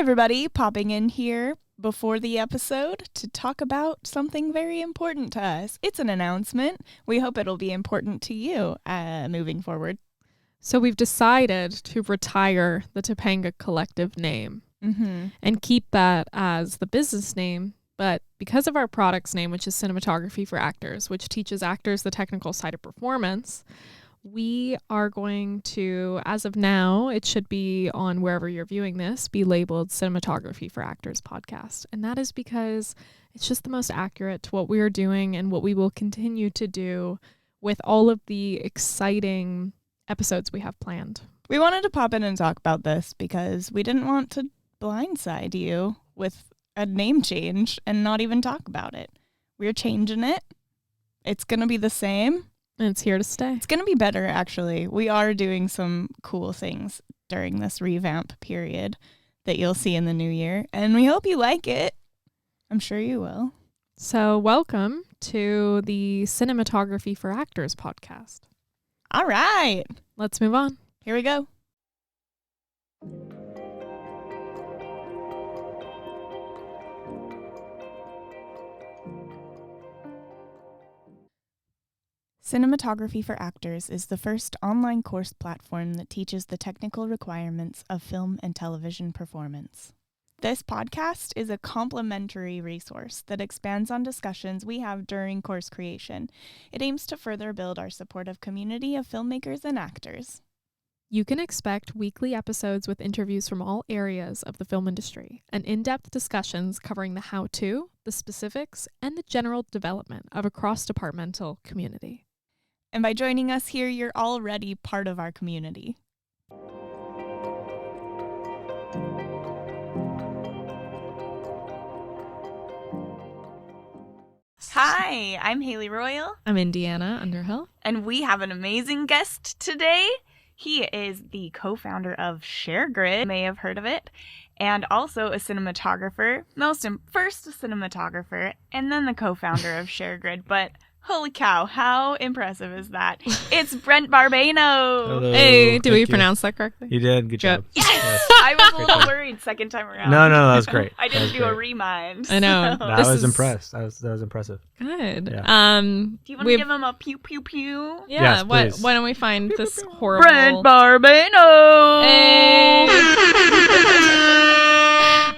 everybody, popping in here before the episode to talk about something very important to us. It's an announcement. We hope it'll be important to you moving forward. So we've decided to retire the Topanga Collective name and keep that as the business name. But because of our product's name, which is Cinematography for Actors, which teaches actors the technical side of performance, we are going to, as of now, it should be on wherever you're viewing this, be labeled Cinematography for Actors podcast. And that is because it's just the most accurate to what we are doing and what we will continue to do with all of the exciting episodes we have planned. We wanted to pop in and talk about this because we didn't want to blindside you with a name change and not even talk about it. We're changing it. It's going to be the same. And it's here to stay. It's going to be better, actually. We are doing some cool things during this revamp period that you'll see in the new year. And we hope you like it. I'm sure you will. So welcome to the Cinematography for Actors podcast. All right. Let's move on. Here we go. Cinematography for Actors is the first online course platform that teaches the technical requirements of film and television performance. This podcast is a complimentary resource that expands on discussions we have during course creation. It aims to further build our supportive community of filmmakers and actors. You can expect weekly episodes with interviews from all areas of the film industry and in-depth discussions covering the how-to, the specifics, and the general development of a cross-departmental community. And by joining us here, you're already part of our community. Hi, I'm Haley Royal. I'm Indiana Underhill. And we have an amazing guest today. He is the co-founder of ShareGrid, you may have heard of it, and also a cinematographer, first a cinematographer, and then the co-founder of ShareGrid, but holy cow, how impressive is that? It's Brent Barbano. Hello. Hey, did we you. pronounce that correctly? You did. Good job. Yes! I was a little worried second time around. No, that was great. I didn't That was do a great. remind. I know. So. I was impressed. That was impressive. Good. Yeah. Do you want to give him a pew pew pew? Yeah, Yes, why please. don't we find this horrible... Brent Barbano! Hey.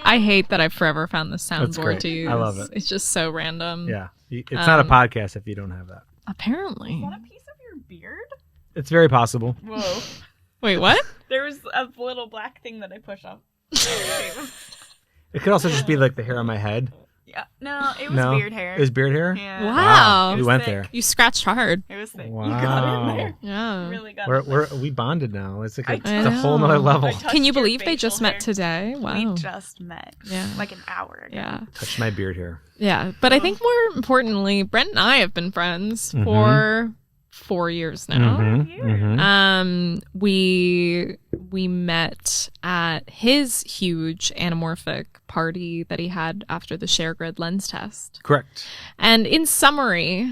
I hate that I forever found this That's soundboard great. to use. I love it. It's just so random. Yeah. It's not a podcast if you don't have that. Apparently. Is that a piece of your beard? It's very possible. Whoa. Wait, what? There was a little black thing that I push off. It could also just be like the hair on my head. Yeah. No, it was beard hair. It was beard hair? Yeah. Wow. We was went thick. there. You scratched hard. It was thick. Wow. You got it in there. Yeah. You really got it. We bonded now. It's like I it's a whole nother know. level. I touched Can you your believe they facial just met hair. today? Wow. We just met. Yeah. Like an hour ago. Yeah. Touched my beard hair. Yeah. But I think more importantly, Brent and I have been friends for 4 years now. We met at his huge anamorphic party that he had after the ShareGrid lens test. Correct. And in summary,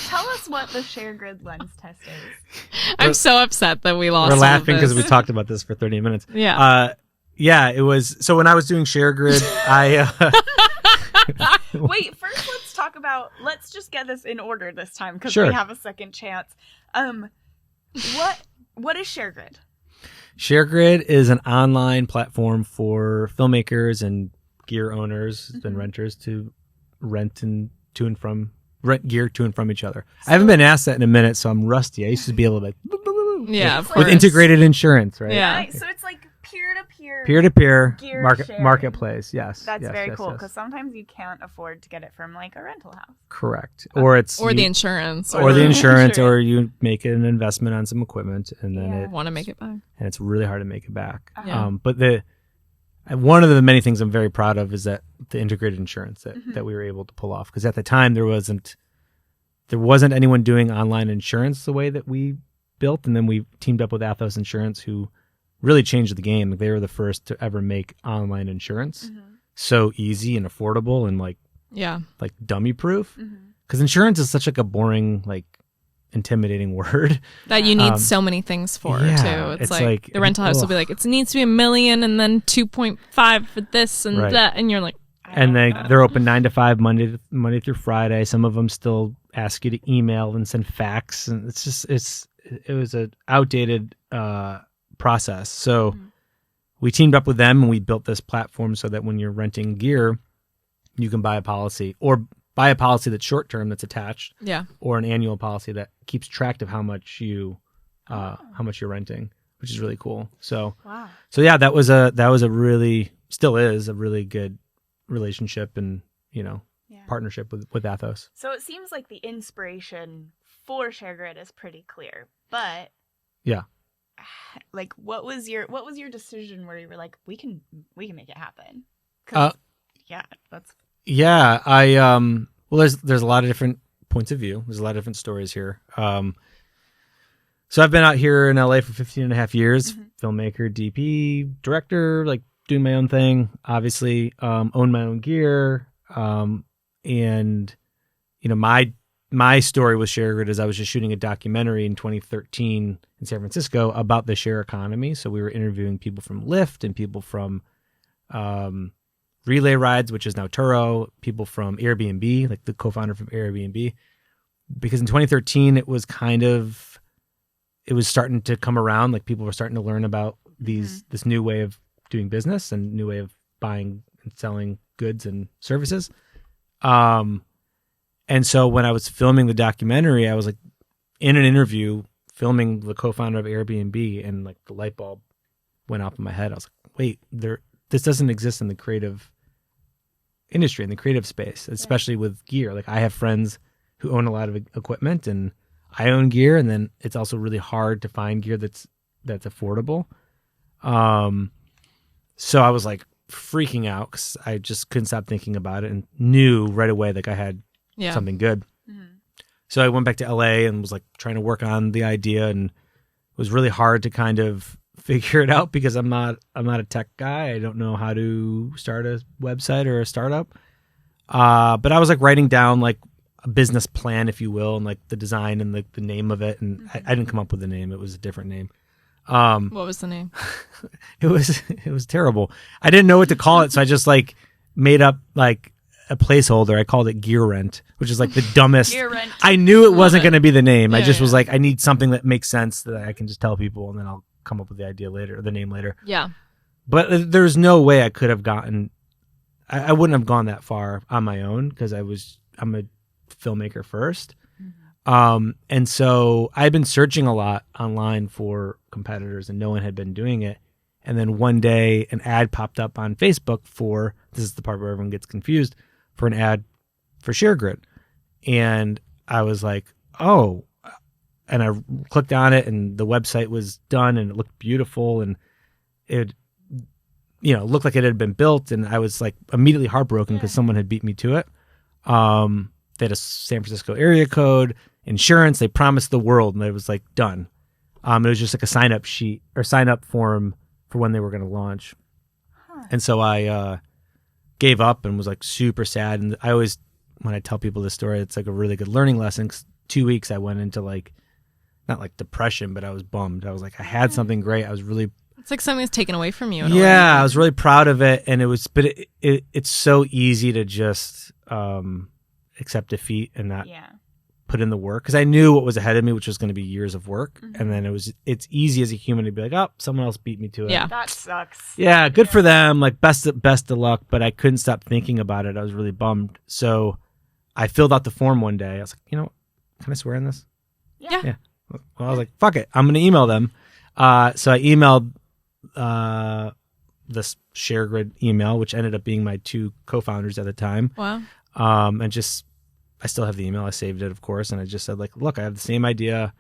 Tell us what the ShareGrid lens test is. I'm so upset that we lost. We're all of laughing because this. we talked about this for 30 minutes. Yeah. Yeah, it was. So when I was doing ShareGrid, Wait, first let's just get this in order this time because Sure. we have a second chance. What is ShareGrid? ShareGrid is an online platform for filmmakers and gear owners and renters to rent gear to and from each other. I haven't been asked that in a minute, so I'm rusty. I used to be able to Yeah, of with course. integrated insurance, right? Yeah. Right, so it's like peer-to-peer. Peer-to-peer Gear sharing. marketplace. Yes. That's yes, very yes, cool yes. because sometimes you can't afford to get it from like a rental house. Correct. Or it's Or the insurance. or the insurance, insurance. or you make an investment on some equipment, and then Yeah. Want to make it back. and it's really hard to make it back. Yeah. But one of the many things I'm very proud of is that the integrated insurance that we were able to pull off, because at the time there wasn't anyone doing online insurance the way that we built, and then we teamed up with Athos Insurance, who really changed the game. Like, they were the first to ever make online insurance so easy and affordable and like Yeah. dummy proof, because insurance is such like a boring intimidating word that you need so many things for too. It's like the rental house will be like, it needs to be $1 million and then 2.5 for this and that, and you're like, and they're open 9 to 5 Monday through Friday. Some of them still ask you to email and send fax, and it was an outdated process. So we teamed up with them and we built this platform so that when you're renting gear, you can buy a policy that's short term that's attached, or an annual policy that keeps track of how much you're renting, which is really cool. So that was a really, still is a really good relationship and partnership with Athos. So it seems like the inspiration for ShareGrid is pretty clear, but like what was your decision where you were like, we can make it happen? There's a lot of different points of view. There's a lot of different stories here. So I've been out here in LA for 15 and a half years, filmmaker, DP, director, like doing my own thing, obviously, own my own gear. And my story with ShareGrid is I was just shooting a documentary in 2013 in San Francisco about the share economy. So we were interviewing people from Lyft and people from Relay Rides, which is now Turo, people from Airbnb, like the co-founder from Airbnb. Because in 2013, it was starting to come around. Like people were starting to learn about this new way of doing business and new way of buying and selling goods and services. And so when I was filming the documentary, I was like in an interview filming the co-founder of Airbnb, and like the light bulb went off in my head. I was like, wait, this doesn't exist in the creative industry, in the creative space, especially with gear. Like I have friends who own a lot of equipment, and I own gear, and then it's also really hard to find gear that's affordable. So I was like freaking out because I just couldn't stop thinking about it and knew right away like I had something good. So I went back to LA and was like trying to work on the idea, and it was really hard to kind of figure it out because I'm not a tech guy. I don't know how to start a website or a startup. But I was like writing down like a business plan, if you will, and like the design and the name of it. And I didn't come up with the name. It was a different name. What was the name? It was terrible. I didn't know what to call it. So I just like made up like a placeholder. I called it Gear Rent, which is like the dumbest. Gear Rent. I knew it wasn't going to be the name. I just was like, I need something that makes sense that I can just tell people, and then I'll come up with the idea later, or the name later. Yeah. But there's no way I could have gotten, I wouldn't have gone that far on my own because I'm a filmmaker first. And so I've been searching a lot online for competitors and no one had been doing it. And then one day an ad popped up on Facebook for, this is the part where everyone gets confused, for an ad for ShareGrid. And I was like, oh, and I clicked on it and the website was done and it looked beautiful and it, looked like it had been built. And I was like immediately heartbroken because someone had beat me to it. They had a San Francisco area code, insurance. They promised the world, and it was like done. It was just like a sign up form for when they were going to launch. And so I gave up and was like super sad. And I always, when I tell people this story, it's like a really good learning lesson. 'Cause 2 weeks I went into like, not like depression, but I was bummed. I was like, I had something great. I was really, it's like something was taken away from you. Yeah, I was really proud of it. And it was, but it's so easy to just accept defeat and not put in the work. Because I knew what was ahead of me, which was going to be years of work. And then it's easy as a human to be like, oh, someone else beat me to it. Yeah, that sucks. Yeah, good for them. Like best of luck. But I couldn't stop thinking about it. I was really bummed. So I filled out the form one day. I was like, can I swear in this? Yeah. Well, I was like, fuck it. I'm going to email them. So I emailed this ShareGrid email, which ended up being my two co-founders at the time. Wow. And just, I still have the email. I saved it, of course. And I just said like, look, I have the same idea.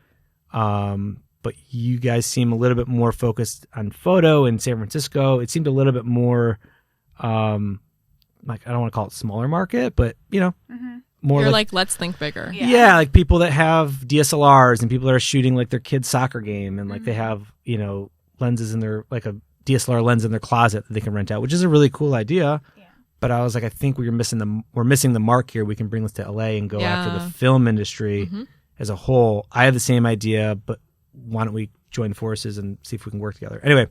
But you guys seem a little bit more focused on photo in San Francisco. It seemed a little bit more, like, I don't want to call it smaller market, but more You're like, let's think bigger. Yeah, like people that have DSLRs and people that are shooting like their kid's soccer game and like they have, lenses in their, like a DSLR lens in their closet that they can rent out, which is a really cool idea. Yeah. But I was like, I think we're missing the mark here. We can bring this to LA and go after the film industry as a whole. I have the same idea, but why don't we join forces and see if we can work together? Anyway,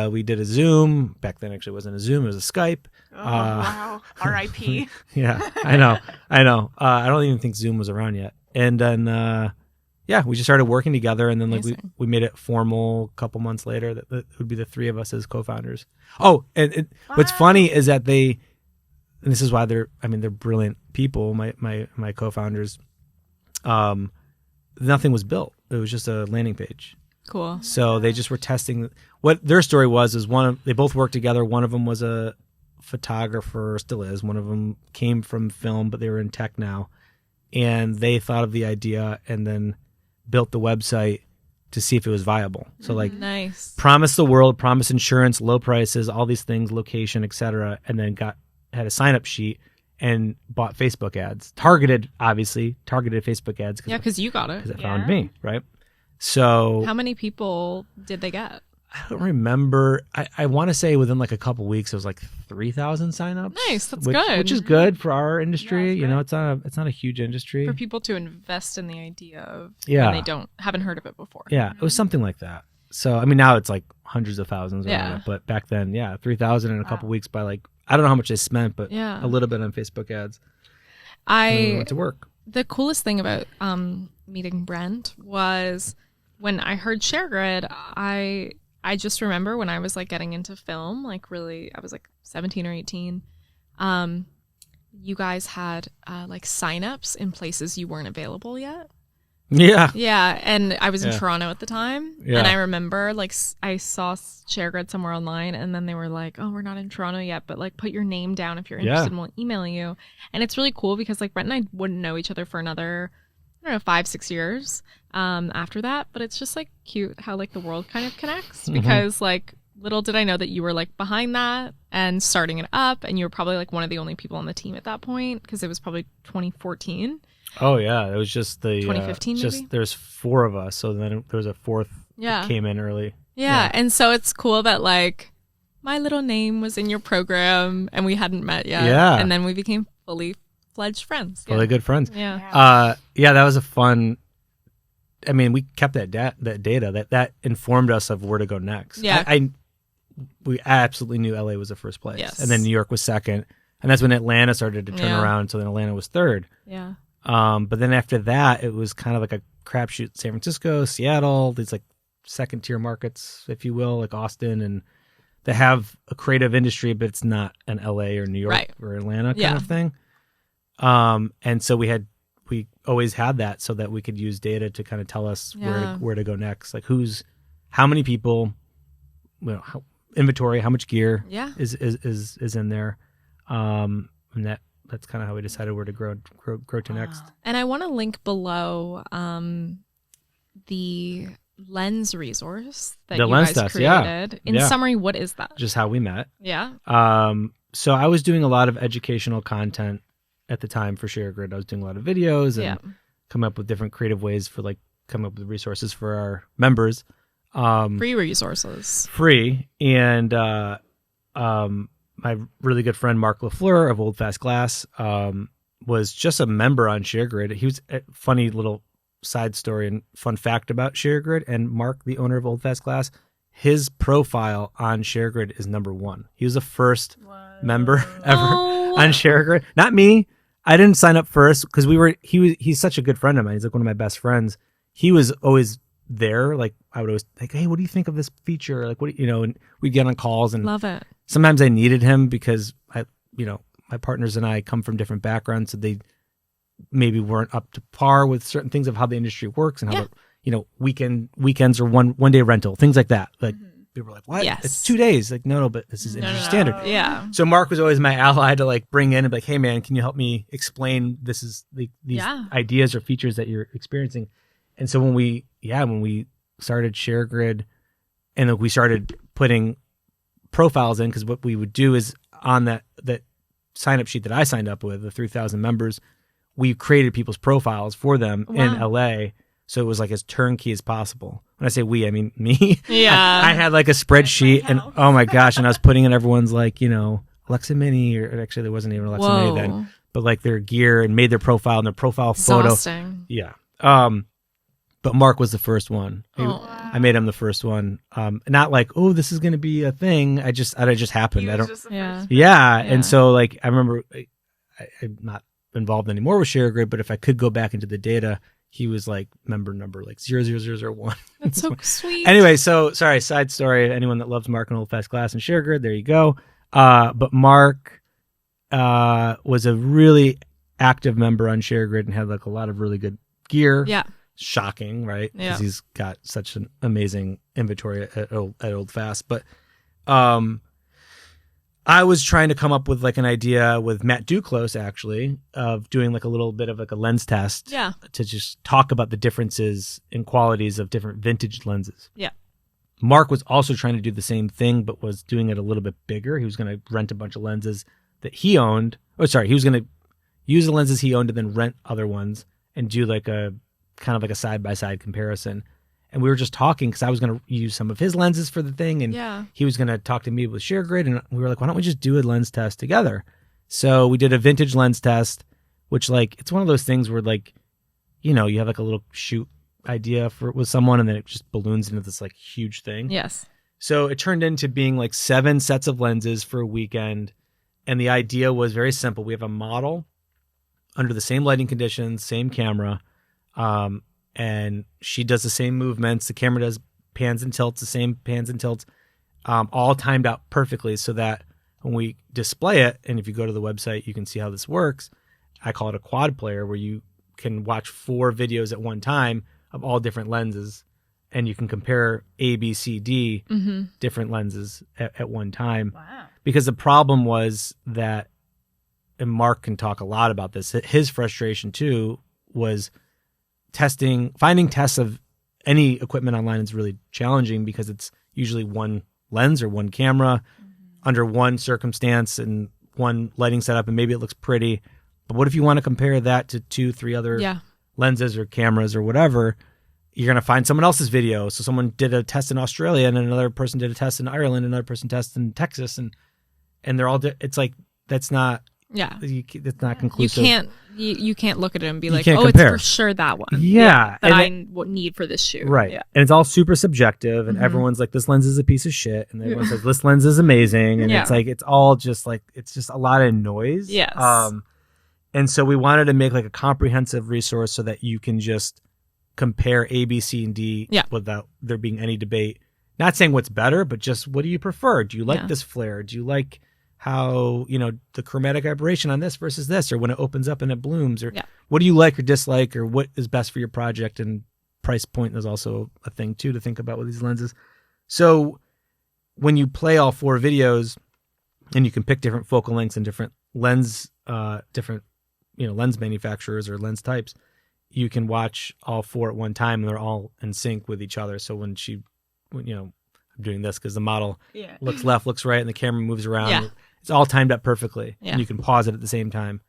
we did a Zoom. Back then, actually, it wasn't a Zoom; it was a Skype. Oh, wow. R.I.P. Yeah, I know. I don't even think Zoom was around yet. And then, we just started working together. And then, like, we made it formal a couple months later that it would be the three of us as co-founders. Oh, and what's funny is that and this is why they're brilliant people. My co-founders. Nothing was built. It was just a landing page. Cool. So they just were testing what their story was. They both worked together. One of them was a photographer, still is. One of them came from film, but they were in tech now, and they thought of the idea and then built the website to see if it was viable. So like, nice. Promise the world, promise insurance, low prices, all these things, location, etc., and then had a sign up sheet and bought Facebook ads, targeted Facebook ads. Yeah, because you got it. Because it found me, right? So how many people did they get? I don't remember. I want to say within like a couple weeks, it was like 3,000 signups. Nice, that's good. Which is good for our industry. Yeah, it's not a huge industry. For people to invest in the idea of when they haven't heard of it before. Yeah, it was something like that. So I mean, now it's like hundreds of thousands. But back then, 3,000 in a couple weeks by like, I don't know how much they spent, but a little bit on Facebook ads. I went to work. The coolest thing about meeting Brent was when I heard ShareGrid, I just remember when I was like getting into film, like really, I was like 17 or 18. You guys had like signups in places you weren't available yet. Yeah. Yeah. And I was in Toronto at the time. Yeah. And I remember like I saw ShareGrid somewhere online and then they were like, oh, we're not in Toronto yet, but like put your name down if you're interested and we'll email you. And it's really cool because like Brent and I wouldn't know each other for another, 5-6 years after that. But it's just like cute how like the world kind of connects because like little did I know that you were like behind that and starting it up. And you were probably like one of the only people on the team at that point because it was probably 2014. Oh yeah, it was just the 2015. Maybe there's 4 of us, so then there was a 4th that came in early. Yeah, and so it's cool that like my little name was in your program and we hadn't met yet. Yeah, and then we became fully fledged friends. Fully good friends. Yeah. That was a fun. I mean, we kept that data that informed us of where to go next. Yeah, we absolutely knew LA was the first place, yes, and then New York was second, and that's when Atlanta started to turn around. So then Atlanta was third. Yeah. But then after that, it was kind of like a crapshoot. San Francisco, Seattle, these like second tier markets, if you will, like Austin, and they have a creative industry, but it's not an LA or New York or Atlanta kind of thing. And so we always had that so that we could use data to kind of tell us where to go next. Like how many people, inventory, how much gear is in there. And that's kind of how we decided where to grow to next. And I want to link below the lens resource that you guys created. In summary, what is that? Just how we met. Yeah. So I was doing a lot of educational content at the time for ShareGrid. I was doing a lot of videos and coming up with different creative ways for like coming up with resources for our members. Free resources. Free. And my really good friend Mark LaFleur of Old Fast Glass was just a member on ShareGrid. He was a funny little side story and fun fact about ShareGrid. And Mark, the owner of Old Fast Glass, his profile on ShareGrid is #1. He was the first member ever on ShareGrid. Not me. I didn't sign up first because he's such a good friend of mine. He's like one of my best friends. He was always there. Like I would always like, hey, what do you think of this feature? Like and we'd get on calls and love it. Sometimes I needed him because my partners and I come from different backgrounds, so they maybe weren't up to par with certain things of how the industry works and how weekends or one day rental, things like that. Like people were like, what? Yes. It's 2 days. Like, no, but this is industry standard. Yeah. So Mark was always my ally to like bring in and be like, hey man, can you help me explain these ideas or features that you're experiencing? And so when we started ShareGrid and we started putting profiles in, because what we would do is on that sign up sheet that I signed up with, the 3,000 members, we created people's profiles for them in LA. So it was like as turnkey as possible. When I say we, I mean me. Yeah. I had like a spreadsheet and oh my gosh. And I was putting in everyone's like, Alexa Mini, or actually there wasn't even Alexa Mini then, but like their gear and made their profile and their profile photo. Exhausting. Yeah. But Mark was the first one. I made him the first one. Not like, oh, this is going to be a thing. It just happened. Yeah. And so like, I remember I'm not involved anymore with ShareGrid, but if I could go back into the data, he was like member number like 00001. That's so sweet. Anyway, so sorry, side story. Anyone that loves Mark and Old Fast Glass and ShareGrid, there you go. But Mark was a really active member on ShareGrid and had like a lot of really good gear. Yeah. Shocking, right? Because Yeah. he's got such an amazing inventory at Old Fast. But I was trying to come up with like an idea with Matt Duclos actually of doing like a little bit of like a lens test. Yeah. To just talk about the differences in qualities of different vintage lenses. Yeah. Mark was also trying to do the same thing, but was doing it a little bit bigger. He was going to rent a bunch of lenses that he owned. He was going to use the lenses he owned and then rent other ones and do like a kind of like a side-by-side comparison. And we were just talking because I was going to use some of his lenses for the thing. And he was going to talk to me with ShareGrid. And we were like, why don't we just do a lens test together? So we did a vintage lens test, which like, it's one of those things where like, you know, you have like a little shoot idea with someone and then it just balloons into this like huge thing. Yes. So it turned into being like 7 sets of lenses for a weekend. And the idea was very simple. We have a model under the same lighting conditions, same camera. And she does the same movements. The camera does pans and tilts, the same pans and tilts, all timed out perfectly so that when we display it, and if you go to the website, you can see how this works. I call it a quad player where you can watch 4 videos at one time of all different lenses and you can compare A, B, C, D different lenses at one time. Wow. Because the problem was that, and Mark can talk a lot about this, his frustration too was finding tests of any equipment online is really challenging because it's usually one lens or one camera under one circumstance and one lighting setup, and maybe it looks pretty. But what if you want to compare that to 2-3 other lenses or cameras or whatever? You're going to find someone else's video. So someone did a test in Australia and another person did a test in Ireland, another person tested in Texas, and they're all, it's like, that's not, it's not conclusive. You can't look at it and be like, compare. It's for sure that one. Yeah. That I need for this shoot. Right. Yeah. And it's all super subjective and everyone's like, this lens is a piece of shit. And everyone says, this lens is amazing. And it's like, it's all just like, it's just a lot of noise. Yes. And so we wanted to make like a comprehensive resource so that you can just compare A, B, C, and D without there being any debate. Not saying what's better, but just what do you prefer? Do you like this flare? Do you like how, you know, the chromatic aberration on this versus this, or when it opens up and it blooms, or what do you like or dislike, or what is best for your project? And price point is also a thing too to think about with these lenses. So when you play all 4 videos and you can pick different focal lengths and different lens, lens manufacturers or lens types, you can watch all 4 at one time and they're all in sync with each other. So when I'm doing this because the model looks left, looks right, and the camera moves around. It's all timed up perfectly. And you can pause it at the same time.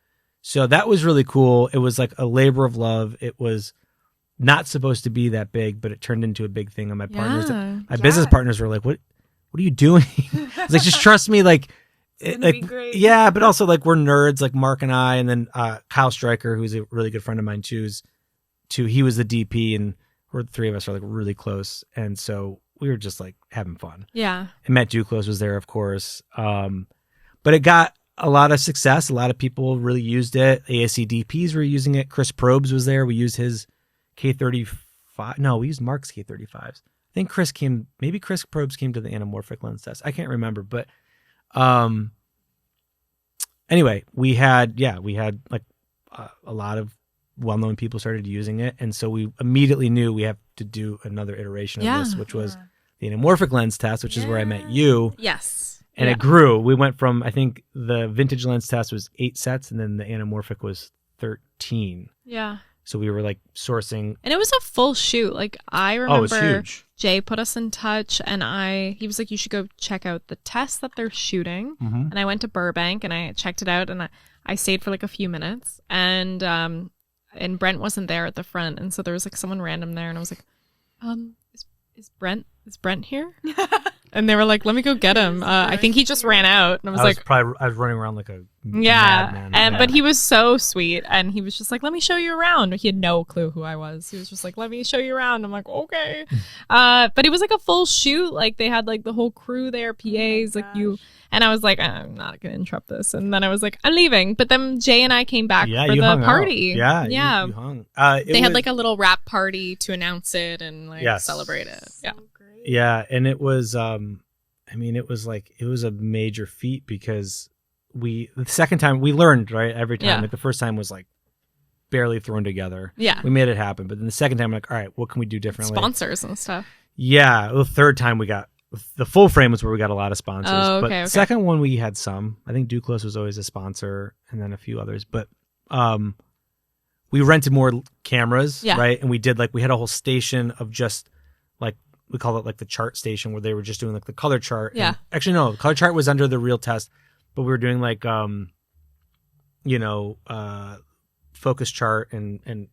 So that was really cool. It was like a labor of love. It was not supposed to be that big, but it turned into a big thing on my partners. My business partners were like, what are you doing? I was like, just trust me. Like, it's gonna be great. Yeah, but also like we're nerds, like Mark and I, and then Kyle Stryker, who's a really good friend of mine too, he was the DP, and the 3 of us are like really close. And so we were just like having fun. Yeah. And Matt Duclos was there, of course. But it got a lot of success. A lot of people really used it. ASC DPs were using it. Chris Probes was there. We used his K35. No, we used Mark's K35s. I think Chris Probes came to the anamorphic lens test. I can't remember. But anyway, we had like a lot of well-known people started using it. And so we immediately knew we have to do another iteration of this, which was the anamorphic lens test, which is where I met you. Yes. And it grew. We went from, I think the vintage lens test was 8 sets and then the anamorphic was 13. Yeah. So we were like sourcing. And it was a full shoot. Like I remember it was huge. Jay put us in touch and he was like, you should go check out the test that they're shooting. And I went to Burbank and I checked it out and I stayed for like a few minutes and Brent wasn't there at the front. And so there was like someone random there and I was like, is Brent here? And they were like, let me go get him. I think he just ran out. And I was I was running around like a madman. But he was so sweet. And he was just like, let me show you around. He had no clue who I was. He was just like, let me show you around. I'm like, okay. But it was like a full shoot. Like they had like the whole crew there, PAs, and I was like, I'm not going to interrupt this. And then I was like, I'm leaving. But then Jay and I came back for the party. Out. Yeah. You hung. They had like a little wrap party to announce it and like celebrate it. Yeah. Yeah. And it was, it was a major feat because the second time we learned, right? Every time. Like the first time was like barely thrown together. Yeah. We made it happen. But then the second time, like, all right, what can we do differently? Sponsors and stuff. Yeah. The third time we got, the full frame was where we got a lot of sponsors. But the second one we had some. I think Duclos was always a sponsor and then a few others. But we rented more cameras, right? And we had a whole station of just like, we call it like the chart station where they were just doing like the color chart. Yeah. And actually, no, the color chart was under the real test, but we were doing like, focus chart and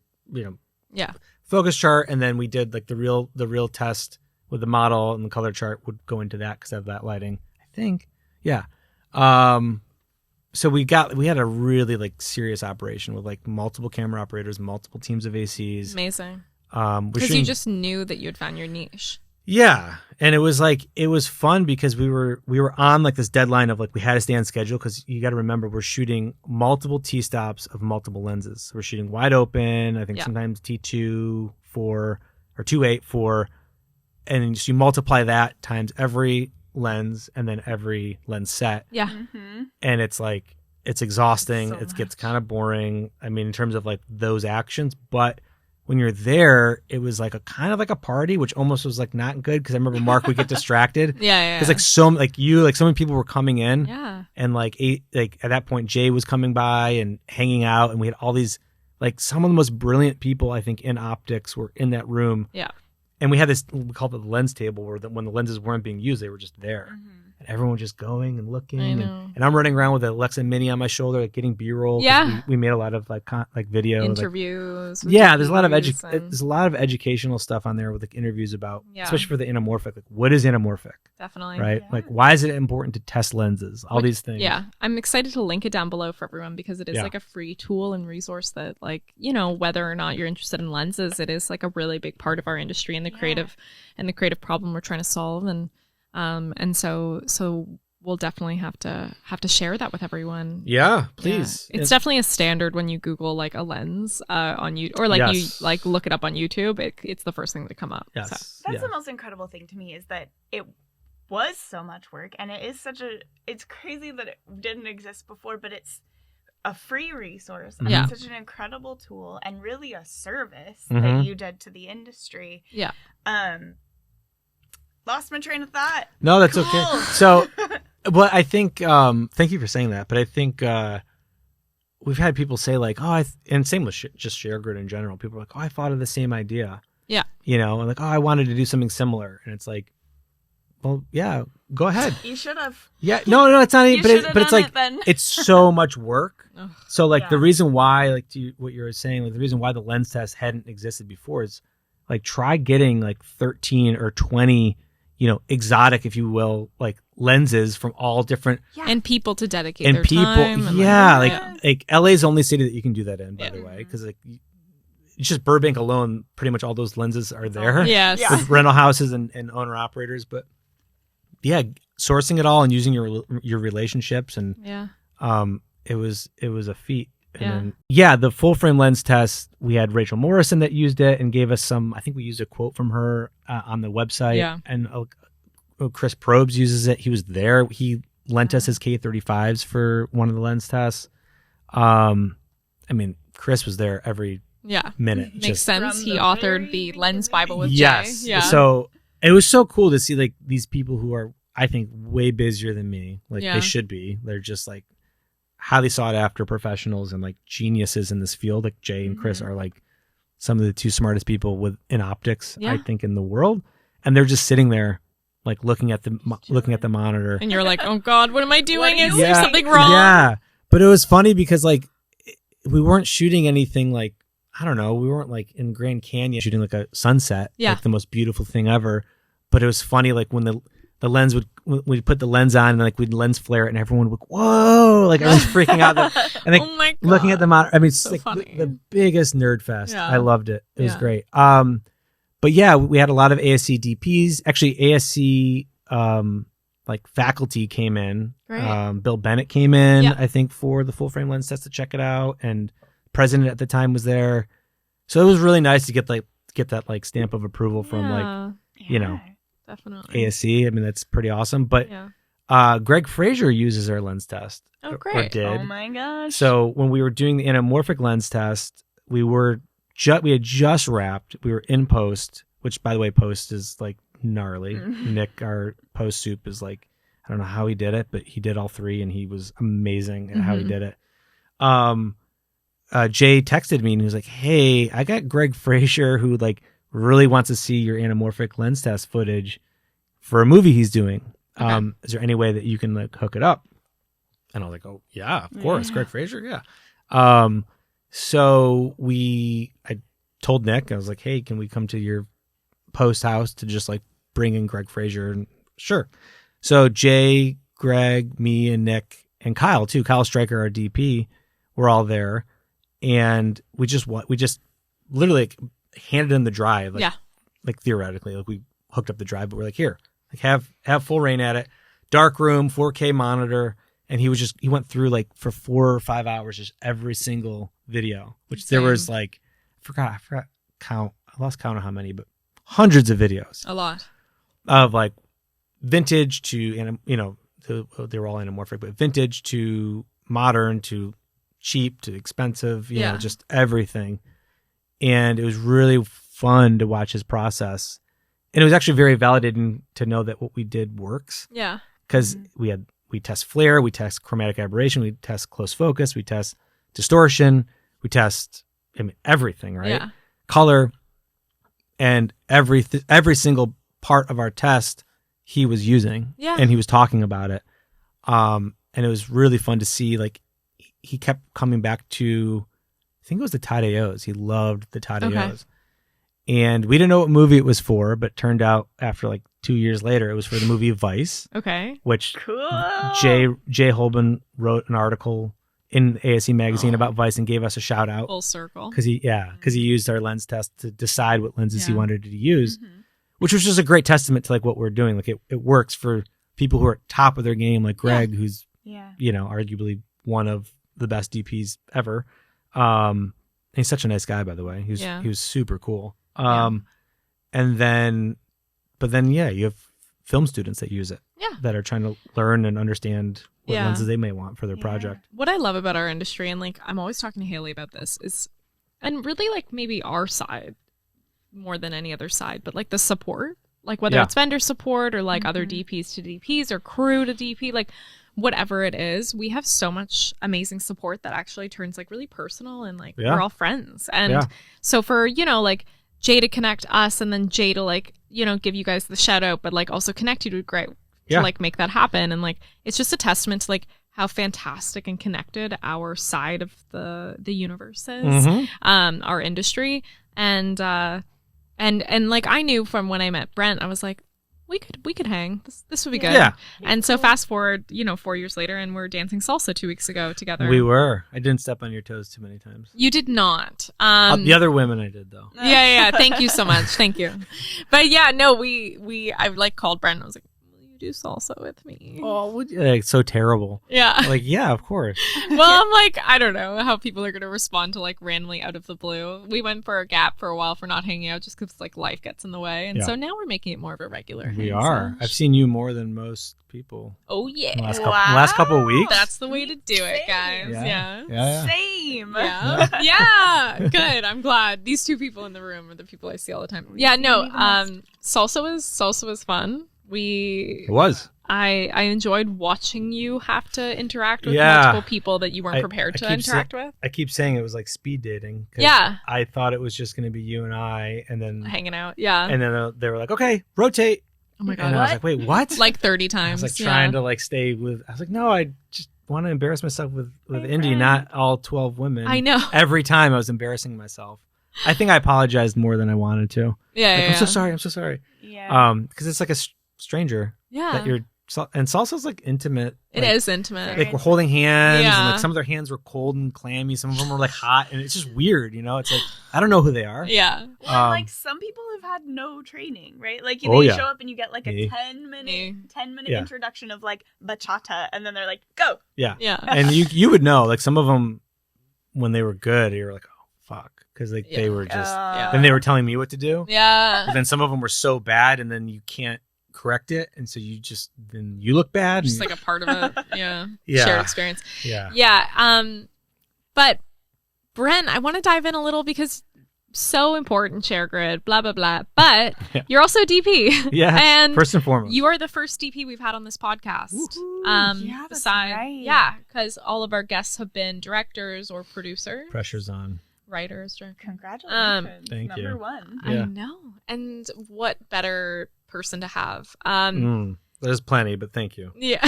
focus chart. And then we did like the real test with the model, and the color chart would go into that because of that lighting, I think. Yeah. So we had a really like serious operation with like multiple camera operators, multiple teams of ACs. Amazing. Because you just knew that you had found your niche. Yeah. And it was fun because we were on like this deadline of like, we had to stay on schedule because you got to remember we're shooting multiple T-stops of multiple lenses. We're shooting wide open, I think sometimes T2, 4 or 2.8, 4. And so you multiply that times every lens and then every lens set. Yeah. Mm-hmm. And it's like, it's exhausting. It gets kind of boring. I mean, in terms of like those actions, but when you're there, it was like a kind of like a party, which almost was like not good. Cause I remember Mark would get distracted. Yeah. Cause like so many people were coming in. Yeah. And like at that point, Jay was coming by and hanging out. And we had all these, like some of the most brilliant people, I think, in optics were in that room. Yeah. And we had this, we called it the lens table, where when the lenses weren't being used, they were just there. Mm-hmm. And everyone was just going and looking. And I'm running around with an Alexa Mini on my shoulder, like getting B-roll. Yeah. We made a lot of like video. Interviews. Like, there's a lot of there's a lot of educational stuff on there with like interviews about, especially for the anamorphic. Like, what is anamorphic? Definitely. Right? Yeah. Like, why is it important to test lenses? All these things. Yeah. I'm excited to link it down below for everyone because it is like a free tool and resource that, like, whether or not you're interested in lenses, it is like a really big part of our industry and the creative problem we're trying to solve. And so we'll definitely have to share that with everyone. Yeah, please. Yeah. It's definitely a standard when you Google like a lens on YouTube, or like you like look it up on YouTube. It's the first thing that come up. Yes. So. That's the most incredible thing to me, is that it was so much work, and it is it's crazy that it didn't exist before, but it's a free resource. And it's such an incredible tool and really a service that you did to the industry. Yeah. Lost my train of thought. No, that's okay. So, but I think, thank you for saying that. But I think we've had people say like, and same with just ShareGrid in general. People are like, I thought of the same idea. Yeah. And like, I wanted to do something similar. And it's like, well, yeah, go ahead. You should have. Yeah. No, it's not even, but it's like, it's so much work. So like the reason why, like what you were saying, like the reason why the lens test hadn't existed before is like, try getting like 13 or 20 exotic, if you will, like lenses from all different and people to dedicate their time. Like LA's the only city that you can do that in, by the way, because like it's just Burbank alone. Pretty much all those lenses are there. Yes, with rental houses and owner operators, but sourcing it all and using your relationships and it was a feat. And then, the full frame lens test, we had Rachel Morrison that used it and gave us some, I think we used a quote from her on the website. Yeah. And Chris Probes uses it. He was there. He lent us his K35s for one of the lens tests. I mean, Chris was there every minute. Makes sense. He authored the Lens Bible with Jay. Yeah. So it was so cool to see like these people who are, I think, way busier than me. Like they should be. They're just like highly sought after professionals and like geniuses in this field. Like Jay and Chris are like some of the two smartest people in optics, I think, in the world. And they're just sitting there like looking at the monitor. And you're like, oh God, what am I doing? Is there something wrong? Yeah. But it was funny because like we weren't shooting anything like, I don't know, we weren't like in Grand Canyon shooting like a sunset, like the most beautiful thing ever. But it was funny, like when the lens we'd put the lens on and like we'd lens flare it and everyone would whoa, like everyone's freaking out and like oh my God. looking at the monitor. I mean, it's So like funny. the biggest nerd fest. Yeah. I loved it. It was Yeah. great. But yeah, we had a lot of ASC DPs. Actually, ASC like faculty came in. Great. Bill Bennett came in, Yeah. I think, for the full frame lens test to check it out, and president at the time was there. So it was really nice to get that like stamp of approval from like you know definitely ASC. I mean, that's pretty awesome. But Greg Fraser uses our lens test. Oh, Or great. did. Oh my gosh. So when we were doing the anamorphic lens test, we had just wrapped. We were in post, which by the way, post is like gnarly. Nick, our post soup, is like, I don't know how he did it, but he did all three, and he was amazing at how he did it. Jay texted me and he was like, "Hey, I got Greg Fraser who like really wants to see your anamorphic lens test footage for a movie he's doing. Okay. Is there any way that you can like hook it up?" And I was like, "Oh yeah, of course, Greg Fraser, yeah." So I told Nick, I was like, "Hey, can we come to your post house to just like bring in Greg Fraser?" And sure. So Jay, Greg, me, and Nick, and Kyle too. Kyle Stryker, our DP, were all there, and we just literally like, handed him the drive, like theoretically, like we hooked up the drive, but we're like, here, like have full reign at it, dark room, 4K monitor, and he went through like for 4 or 5 hours just every single video, which there was like, I forgot count, I lost count of how many, but hundreds of videos, A lot of like vintage to, they were all anamorphic, but vintage to modern to cheap to expensive, you know, just everything. And it was really fun to watch his process. And it was actually very validating to know that what we did works. Yeah. Because we test flare, we test chromatic aberration, we test close focus, we test distortion, we test everything, right? Yeah. Color, and every single part of our test he was using, and he was talking about it. And it was really fun to see, like, he kept coming back to, I think it was the Tadeos. He loved the Tadeos. Okay. And we didn't know what movie it was for, but it turned out after like 2 years later, it was for the movie Vice. Okay. Which Jay Holben wrote an article in ASC magazine about Vice and gave us a shout out. Full circle. Because he used our lens test to decide what lenses he wanted to use, which was just a great testament to like what we're doing. Like it works for people who are at top of their game, like Greg, who's arguably one of the best DPs ever. He's such a nice guy, by the way. He was super cool. And then you have film students that use it, that are trying to learn and understand what lenses they may want for their project. What I love about our industry, and like I'm always talking to Haley about this, is, and really like maybe our side more than any other side, but like the support, like whether it's vendor support or like other DPs to DPs or crew to DP, like whatever it is, we have so much amazing support that actually turns like really personal, and like we're all friends. And so for, like Jay to connect us, and then Jay to like, give you guys the shout out, but like also connect you to Greg to like make that happen. And like, it's just a testament to like how fantastic and connected our side of the universe is, our industry. And like I knew from when I met Brent, I was like, we could hang. This would be good. Yeah. And so fast forward, 4 years later, and we're dancing salsa 2 weeks ago together. We were. I didn't step on your toes too many times. You did not. The other women I did though. Yeah. Thank you so much. Thank you. But yeah, no, I like called Brent and I was like, will you do salsa with me? Oh, would you? Like, so terrible. Yeah. Like, yeah, of course. Well, I'm like, I don't know how people are going to respond to like randomly out of the blue. We went for a gap for a while for not hanging out just because like life gets in the way. And so now we're making it more of a regular. We are. I've seen you more than most people. Oh, yeah. In the last couple of weeks. That's the way to do it, guys. Yeah. Same. Yeah. Good. I'm glad. These two people in the room are the people I see all the time. Yeah, no. Salsa was fun. It was. I enjoyed watching you have to interact with multiple people that you weren't prepared to interact with. I keep saying it was like speed dating. I thought it was just going to be you and I, and then hanging out. Yeah. And then they were like, okay, rotate. Oh my God. And I was like, wait, what? Like 30 times. I was like trying to like stay with, I was like, no, I just want to embarrass myself with Inde, not all 12 women. I know. Every time I was embarrassing myself. I think I apologized more than I wanted to. Yeah. I'm so sorry. Yeah. Because it's like a stranger Yeah. that you're. And Salsa's like intimate. It is intimate. Like we're holding hands, Yeah. and like some of their hands were cold and clammy. Some of them were like hot, and it's just weird, you know. It's like I don't know who they are. Yeah. Well, like some people have had no training, right? Like Oh, they yeah. show up and you get like a Me. 10-minute Yeah. introduction of like bachata, and then they're like, go. Yeah. Yeah. And you would know, like some of them when they were good, you were like, oh fuck, because like they were just. Then they were telling me what to do. Yeah. But then some of them were so bad, and then you can't correct it, and so then you look bad. Just and, like a part of it. Yeah. Yeah. Shared experience. yeah. Yeah. But Brent, I want to dive in a little because so important, ShareGrid, blah, blah, blah. But Yeah. you're also DP. Yeah. And First and foremost. you are the first DP we've had on this podcast. Yeah, that's right. Yeah, because all of our guests have been directors or producers. Pressure's on. Writers. Directors. Congratulations. Thank Number you. 1. Yeah. I know. And what better person to have? There's plenty, but thank you. Yeah.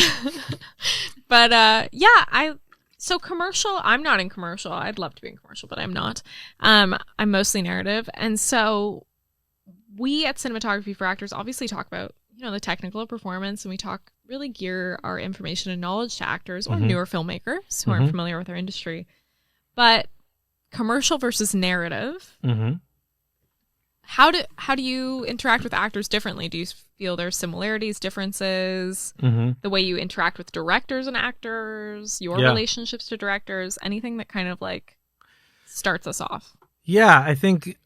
But so commercial, I'm not in commercial. I'd love to be in commercial, but I'm not. I'm mostly narrative. And so we at Cinematography for Actors obviously talk about, the technical performance, and we really gear our information and knowledge to actors or newer filmmakers who aren't familiar with our industry. But commercial versus narrative. Mm-hmm. How do you interact with actors differently? Do you feel there's similarities, differences? Mm-hmm. The way you interact with directors and actors, your relationships to directors, anything that kind of like starts us off? Yeah, I think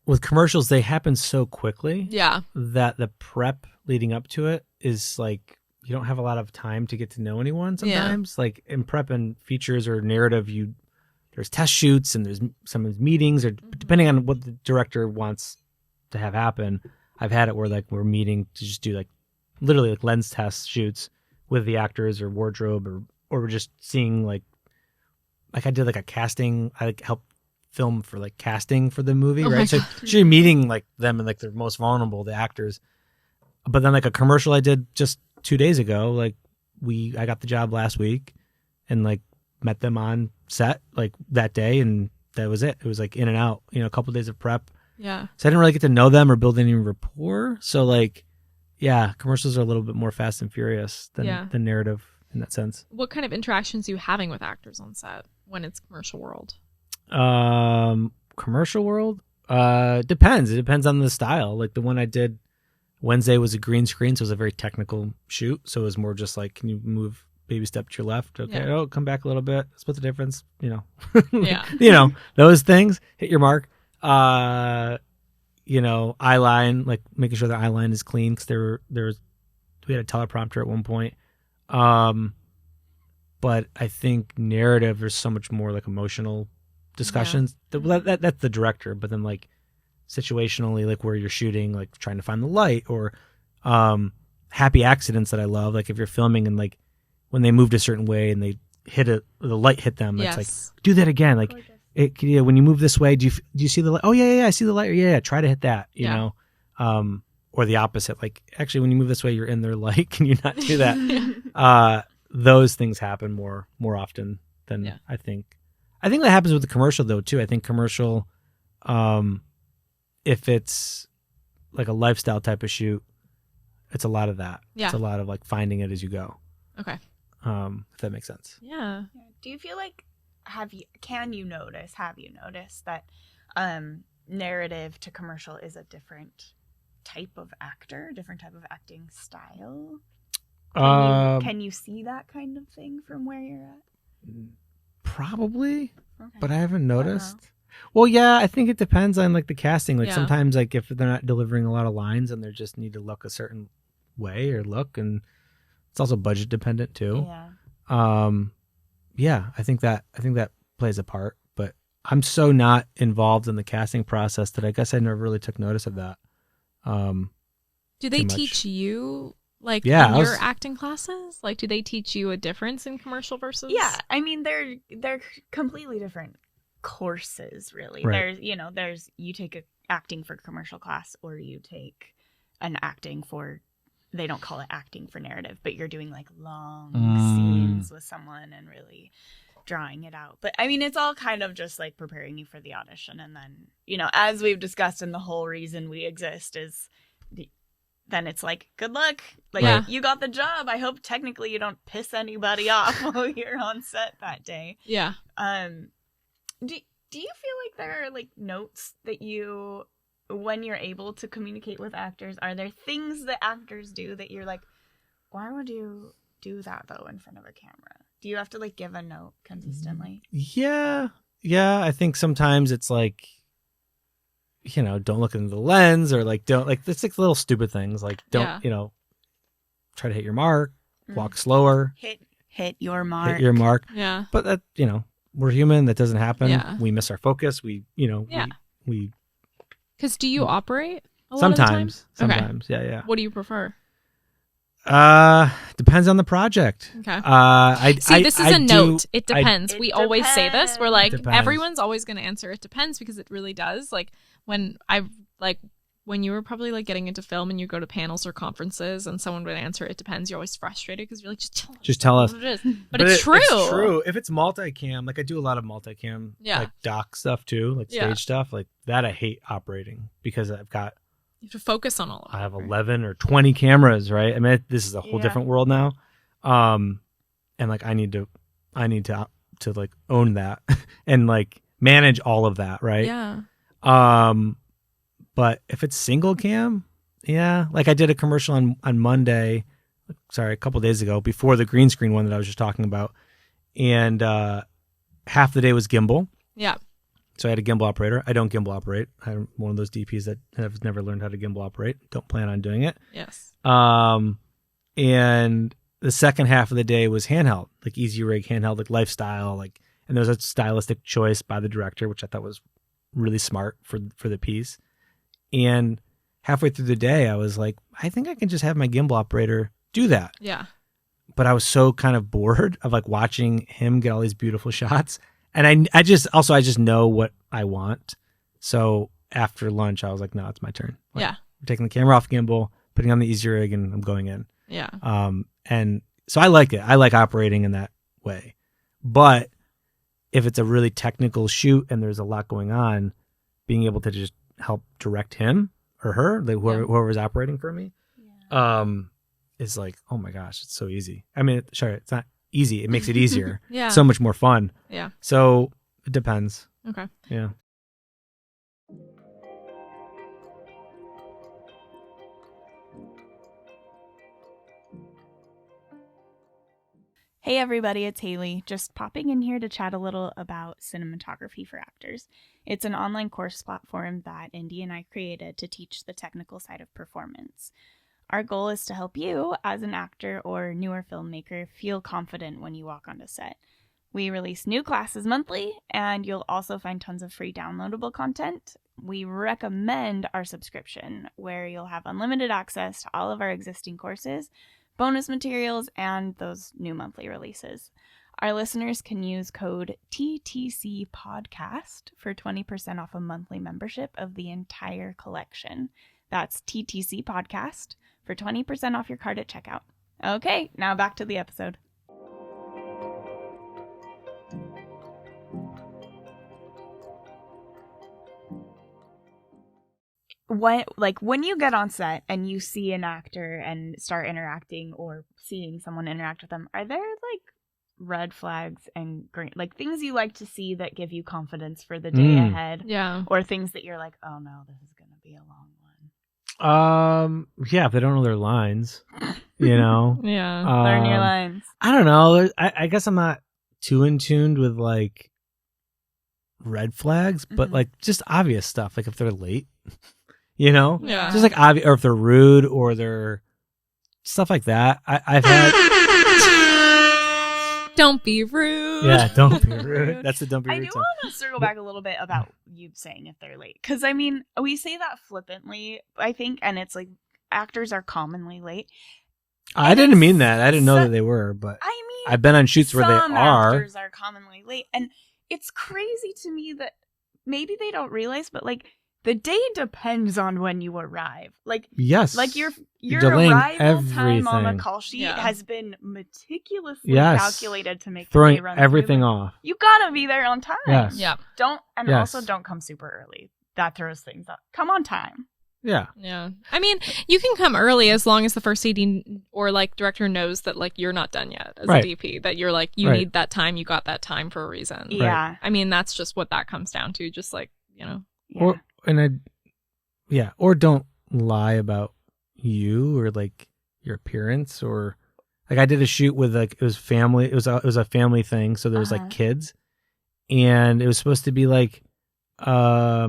with commercials, they happen so quickly. Yeah. That the prep leading up to it is like you don't have a lot of time to get to know anyone sometimes. Yeah. Like in prep and features or narrative, there's test shoots and there's sometimes meetings, or depending on what the director wants to have happen. I've had it where like we're meeting to just do like literally like lens test shoots with the actors or wardrobe, or we're just seeing like I did like a casting. I like helped film for like casting for the movie, right? So you're meeting like them and like they're most vulnerable, the actors. But then like a commercial I did just 2 days ago, like I got the job last week and like met them on set like that day, and that was it. It was like in and out, a couple of days of prep. Yeah. So I didn't really get to know them or build any rapport. So like, yeah, commercials are a little bit more fast and furious than narrative in that sense. What kind of interactions are you having with actors on set when it's commercial world? Commercial world? Depends. It depends on the style. Like the one I did Wednesday was a green screen, so it was a very technical shoot. So it was more just like, can you move baby step to your left? Okay. Yeah. Oh, come back a little bit. Split the difference. Yeah. Those things. Hit your mark. Eye line, like making sure the eye line is clean, because we had a teleprompter at one point. But I think narrative, there's so much more like emotional discussions. Yeah. That's the director, but then like situationally, like where you're shooting, like trying to find the light, or happy accidents that I love. Like if you're filming and like when they moved a certain way and they the light hit them, it's like, do that again. Like when you move this way, do you see the light? Oh yeah, I see the light. Yeah, try to hit that, you know? Or the opposite. Like actually when you move this way, you're in their light. Can you not do that? Those things happen more often than I think. I think that happens with the commercial though too. I think commercial, if it's like a lifestyle type of shoot, it's a lot of that. Yeah. It's a lot of like finding it as you go. Okay. If that makes sense. Yeah. Do you feel like have you noticed that narrative to commercial is a different type of actor, different type of acting style? Can you see that kind of thing from where you're at? Probably, okay. But I haven't noticed. Well, yeah, I think it depends on like the casting. Like sometimes like if they're not delivering a lot of lines and they just need to look a certain way or look, and it's also budget dependent too. Yeah. I think that plays a part, but I'm so not involved in the casting process that I guess I never really took notice of that. Do they teach you like in your acting classes? Like, do they teach you a difference in commercial versus? Yeah, I mean they're completely different courses, really. Right. There's you take a acting for commercial class, or you take an acting for. They don't call it acting for narrative, but you're doing like long scenes with someone and really drawing it out. But I mean, it's all kind of just like preparing you for the audition. And then, as we've discussed, and the whole reason we exist is then it's like, good luck. Like, Yeah. you got the job. I hope technically you don't piss anybody off while you're on set that day. Yeah. Do you feel like there are like notes that you, when you're able to communicate with actors, are there things that actors do that you're like, why would you do that though in front of a camera? Do you have to like give a note consistently? Yeah. I think sometimes it's like, don't look into the lens, or like don't, like, it's like little stupid things, like don't try to hit your mark, walk slower, hit your mark. Yeah. But that, we're human. That doesn't happen. Yeah. We miss our focus. We Because do you operate a lot of the time? Sometimes. Yeah. What do you prefer? Depends on the project. Okay. This is a note. It depends. We always say this. We're like, Depends. everyone's always going to answer it depends, because it really does. Like when you were probably like getting into film and you go to panels or conferences and someone would answer it depends, you're always frustrated because you're like, just tell us what it is. But it's true. It's true. If it's multicam, like I do a lot of multicam, like doc stuff too, like stage stuff, like that. I hate operating because you have to focus on all of it. I have 11 or 20 cameras, right? I mean, this is a whole different world now. And like I need to like own that and like manage all of that, right? Yeah. But if it's single cam, like I did a commercial on Monday, a couple of days ago, before the green screen one that I was just talking about, and half the day was gimbal. Yeah. So I had a gimbal operator. I don't gimbal operate. I'm one of those DPs that have never learned how to gimbal operate. Don't plan on doing it. Yes. And the second half of the day was handheld, like easy rig handheld, like lifestyle, like, and there was a stylistic choice by the director, which I thought was really smart for the piece. And halfway through the day, I was like, I think I can just have my gimbal operator do that. Yeah. But I was so kind of bored of like watching him get all these beautiful shots. And I just know what I want. So after lunch, I was like, no, it's my turn. Like, I'm taking the camera off gimbal, putting on the easy rig, and I'm going in. Yeah. And so I like it. I like operating in that way. But if it's a really technical shoot and there's a lot going on, being able to just help direct him or her, like whoever's operating for me, is like, oh my gosh, it's so easy. I mean, sure, it's not easy. It makes it easier. Yeah. So much more fun. Yeah. So it depends. Okay. Yeah. Hey everybody, it's Haley, just popping in here to chat a little about Cinematography for Actors. It's an online course platform that Inde and I created to teach the technical side of performance. Our goal is to help you, as an actor or newer filmmaker, feel confident when you walk onto set. We release new classes monthly, and you'll also find tons of free downloadable content. We recommend our subscription, where you'll have unlimited access to all of our existing courses, bonus materials, and those new monthly releases. Our listeners can use code TTCPodcast for 20% off a monthly membership of the entire collection. That's TTC Podcast for 20% off your card at checkout. Okay, now back to the episode. When you get on set and you see an actor and start interacting or seeing someone interact with them, are there like red flags and green, like things you like to see that give you confidence for the day ahead? Yeah. Or things that you're like, oh no, this is going to be a long one. Yeah, if they don't know their lines, yeah. Learn your lines. I don't know. I guess I'm not too in tuned with like red flags, but like just obvious stuff. Like if they're late, Yeah. just like obvious, or if they're rude or they're stuff like that. I've had. Don't be rude. Yeah, don't be rude. That's the don't be rude. I do want to circle back a little bit about you saying if they're late. Because, I mean, we say that flippantly, I think, and it's like actors are commonly late. I didn't mean that. I didn't know that they were, but I mean, I've been on shoots where they are. Some actors are commonly late. And it's crazy to me that maybe they don't realize, but like, the day depends on when you arrive. Like, yes, like your delaying arrival time everything. on a call sheet has been meticulously Yes. calculated to make Throwing the day run everything smoothly. off. You gotta be there on time. Yes. Yeah. Also Yes. don't come super early. That throws things up. Come on time. Yeah. Yeah. I mean, you can come early as long as the first AD or like director knows that like you're not done yet as Right. a DP, that you're like, you Right. need that time. You got that time for a reason. Yeah. I mean, that's just what that comes down to. Just like, you know. Yeah. Or don't lie about you or like your appearance, or like I did a shoot with like it was a family thing, so there was like kids, and it was supposed to be like a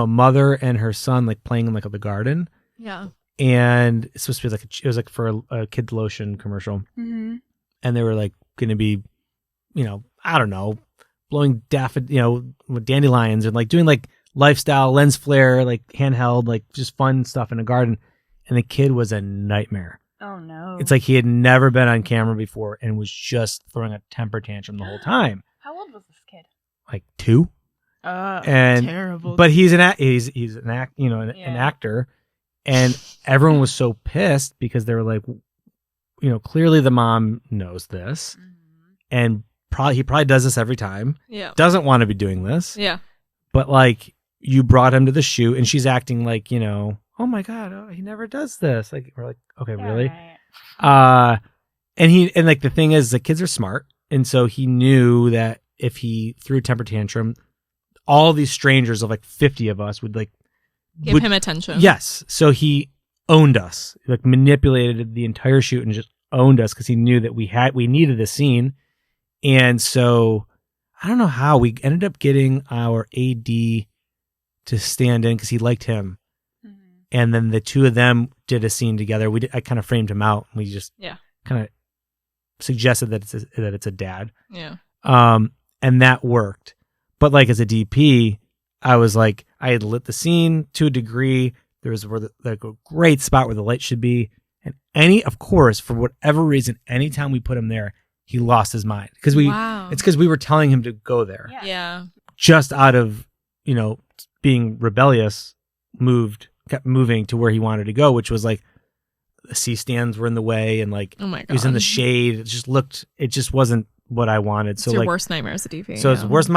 mother and her son like playing in like the garden. Yeah. And it's supposed to be like it was like for a kid lotion commercial. Mm-hmm. And they were like going to be, I don't know, blowing with dandelions and like doing like lifestyle lens flare, like handheld, like just fun stuff in a garden. And the kid was a nightmare. Oh no. It's like he had never been on camera before and was just throwing a temper tantrum the whole time. How old was this kid? Like 2. And terrible. But he's an actor, and everyone was so pissed because they were like, clearly the mom knows this, and he probably does this every time. Yeah, doesn't want to be doing this. Yeah, but like you brought him to the shoot, and she's acting like oh my god, he never does this. Like we're like, okay, really? Right. And like the thing is, the kids are smart, and so he knew that if he threw a temper tantrum, all these strangers of like 50 of us would like give him attention. Yes. So he owned us, like manipulated the entire shoot and just owned us because he knew that we needed a scene. And so I don't know how we ended up getting our AD to stand in because he liked him. Mm-hmm. And then the two of them did a scene together. I kind of framed him out. And we just kind of suggested that it's a dad. Yeah. And that worked. But like as a DP, I was like, I had lit the scene to a degree. There was a great spot where the light should be. And of course, for whatever reason, anytime we put him there, he lost his mind. It's because we were telling him to go there. Yeah. Just out of, being rebellious, kept moving to where he wanted to go, which was like the C-stands were in the way and like oh my God. He was in the shade. It just wasn't what I wanted. It's so your like worst nightmare as a DP. So it's worst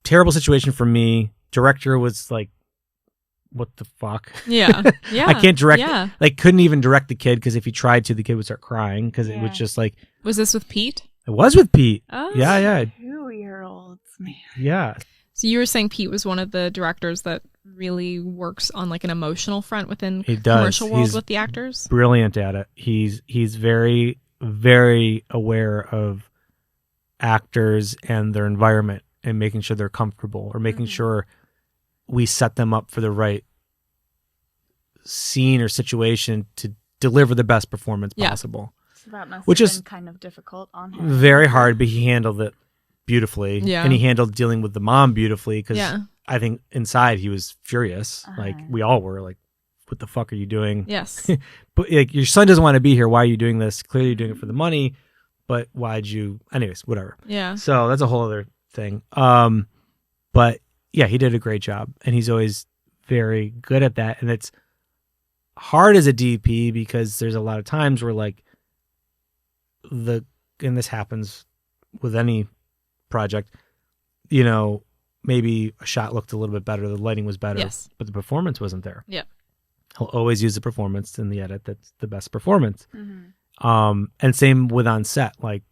terrible situation for me. Director was like, what the fuck? Yeah. Yeah. I can't direct like couldn't even direct the kid because if he tried to, the kid would start crying because it was just like. Was this with Pete? It was with Pete. Oh. Yeah. 2-year-olds, man. Yeah. So you were saying Pete was one of the directors that really works on like an emotional front within commercial world with the actors? Brilliant at it. He's very, very aware of actors and their environment and making sure they're comfortable or making sure we set them up for the right scene or situation to deliver the best performance possible. So that must which have is been kind of difficult on him. Very hard, but he handled it beautifully. Yeah. And he handled dealing with the mom beautifully because I think inside he was furious. Like we all were like, what the fuck are you doing? Yes. But like your son doesn't want to be here. Why are you doing this? Clearly you're doing it for the money, but why'd you? Anyways, whatever. Yeah. So that's a whole other thing. But yeah, he did a great job, and he's always very good at that. And it's hard as a DP because there's a lot of times where like and this happens with any project, maybe a shot looked a little bit better, the lighting was better, but the performance wasn't there. Yeah. He'll always use the performance in the edit that's the best performance. Mm-hmm. And same with on set. Like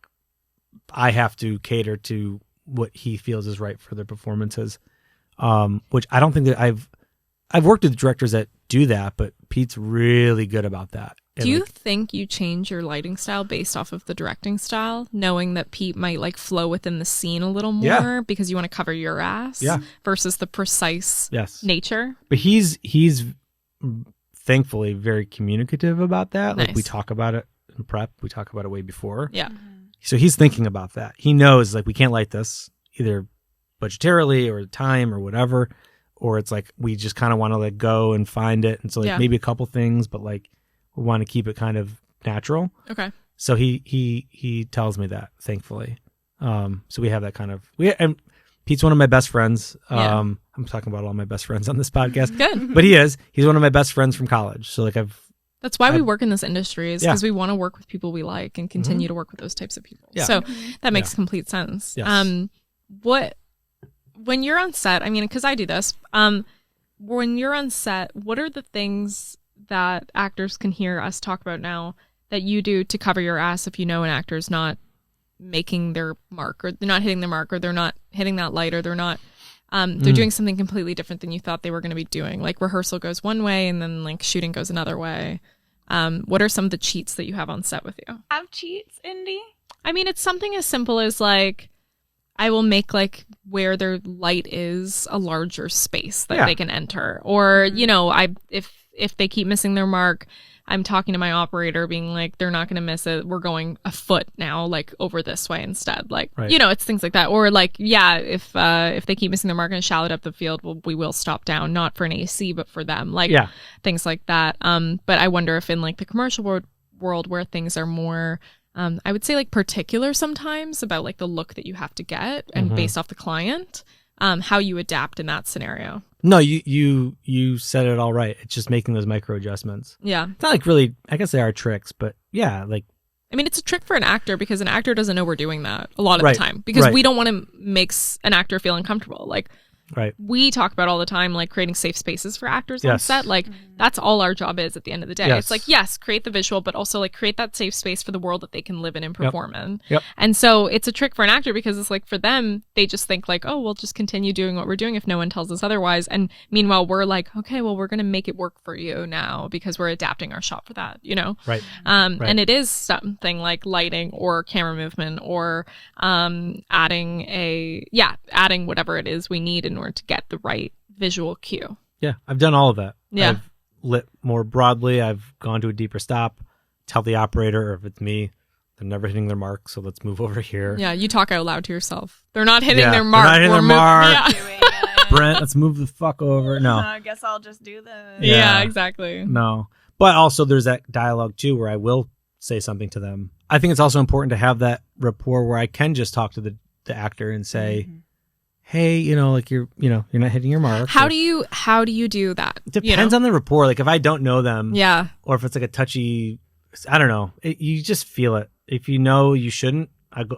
I have to cater to what he feels is right for their performances. Which I don't think that I've worked with directors that do that, but Pete's really good about that. Do you think you change your lighting style based off of the directing style, knowing that Pete might like flow within the scene a little more because you want to cover your ass versus the precise nature? But he's thankfully very communicative about that. Nice. Like we talk about it in prep. We talk about it way before. Yeah. So he's thinking about that. He knows like we can't light this either budgetarily or time or whatever, or it's like we just kind of want to like go and find it. And so like maybe a couple things, but like we want to keep it kind of natural. Okay. So he tells me that, thankfully. So we have that kind of and Pete's one of my best friends. I'm talking about all my best friends on this podcast. Good. But he's one of my best friends from college. So like that's why we work in this industry is because we want to work with people we like and continue to work with those types of people. Yeah. So that makes complete sense. Yes. When you're on set, I mean, because I do this, when you're on set, what are the things that actors can hear us talk about now that you do to cover your ass if you know an actor's not making their mark, or they're not hitting their mark, or they're not hitting that light, or they're not they're doing something completely different than you thought they were going to be doing? Like rehearsal goes one way and then like shooting goes another way. What are some of the cheats that you have on set with you? Have cheats, Inde? I mean, it's something as simple as like, I will make like where their light is a larger space that they can enter. Or, you know, if they keep missing their mark, I'm talking to my operator being like, they're not going to miss it. We're going a foot now, like over this way instead. Like, you know, it's things like that. Or like, if they keep missing their mark and shallow up the field, we will stop down, not for an AC, but for them. Like things like that. But I wonder if in like the commercial world where things are more, I would say like particular sometimes about like the look that you have to get and based off the client, how you adapt in that scenario. No, you said it all right. It's just making those micro adjustments. Yeah. It's not like really, I guess they are tricks, but yeah, like. I mean, it's a trick for an actor because an actor doesn't know we're doing that a lot of the time because we don't want to make an actor feel uncomfortable. Like, we talk about all the time, like creating safe spaces for actors on set. Like that's all our job is at the end of the day. It's like, yes, create the visual, but also like create that safe space for the world that they can live in and perform in. And so it's a trick for an actor because it's like for them, they just think like, oh, we'll just continue doing what we're doing if no one tells us otherwise. And meanwhile, we're like, okay, well, we're going to make it work for you now because we're adapting our shot for that, you know? And it is something like lighting or camera movement or adding whatever it is we need in order to get the right visual cue. Yeah, I've done all of that. Yeah. I've lit more broadly. I've gone to a deeper stop, tell the operator, or if it's me, they're never hitting their mark, so let's move over here. Yeah, you talk out loud to yourself. They're not hitting their mark. They're not hitting their mark. Brent, let's move the fuck over. No. I guess I'll just do this. Yeah, exactly. No. But also there's that dialogue too where I will say something to them. I think it's also important to have that rapport where I can just talk to the actor and say, hey, you know, like you're not hitting your mark. How do you do that? It depends on the rapport. Like if I don't know them, or if it's like a touchy, I don't know, you just feel it. If you know you shouldn't,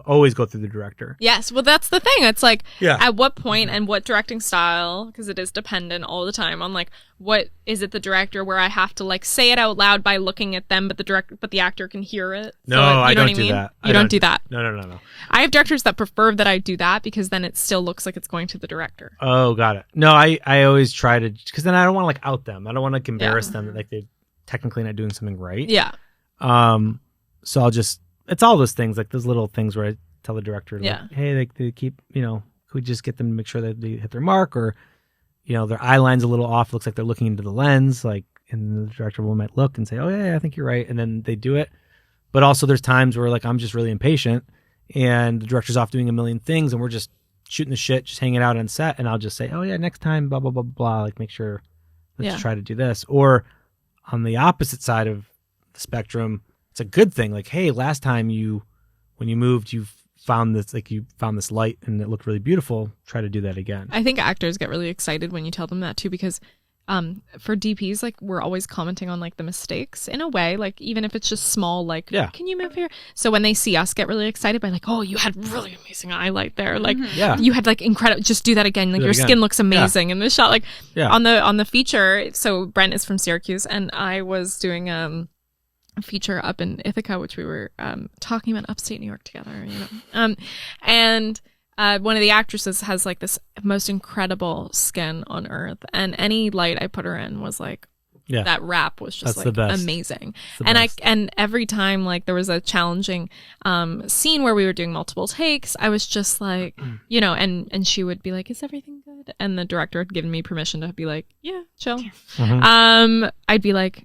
always go through the director. Yes, well, that's the thing. It's like, at what point and what directing style, because it is dependent all the time on like, what is it the director where I have to like say it out loud by looking at them, but the actor can hear it. No, I don't do that. You don't do that. No. I have directors that prefer that I do that because then it still looks like it's going to the director. Oh, got it. No, I always try to, because then I don't want to like out them. I don't want to embarrass them that like they're technically not doing something right. Yeah. So I'll just, it's all those things, like those little things where I tell the director, like, hey, they keep, you know, could we just get them to make sure that they hit their mark, or, you know, their eye line's a little off, looks like they're looking into the lens, like, and the director might look and say, oh yeah, I think you're right, and then they do it. But also there's times where like I'm just really impatient and the director's off doing a million things and we're just shooting the shit, just hanging out on set, and I'll just say, oh yeah, next time, blah blah blah blah, like make sure, let's try to do this. Or on the opposite side of the spectrum, it's a good thing, like, hey, last time when you moved, you found this light and it looked really beautiful, try to do that again. I think actors get really excited when you tell them that too, because for DPs, like we're always commenting on like the mistakes in a way, like even if it's just small, like, can you move here? So when they see us get really excited by like, oh, you had really amazing highlight there, like you had like incredible, just do that again, like your skin looks amazing in this shot, like on the feature. So Brent is from Syracuse and I was doing a feature up in Ithaca, which we were talking about upstate New York together, you know. And one of the actresses has like this most incredible skin on earth, and any light I put her in was like, that wrap was just like amazing. And every time like there was a challenging scene where we were doing multiple takes, I was just like, you know, and she would be like, is everything good? And the director had given me permission to be like, yeah, chill. I'd be like,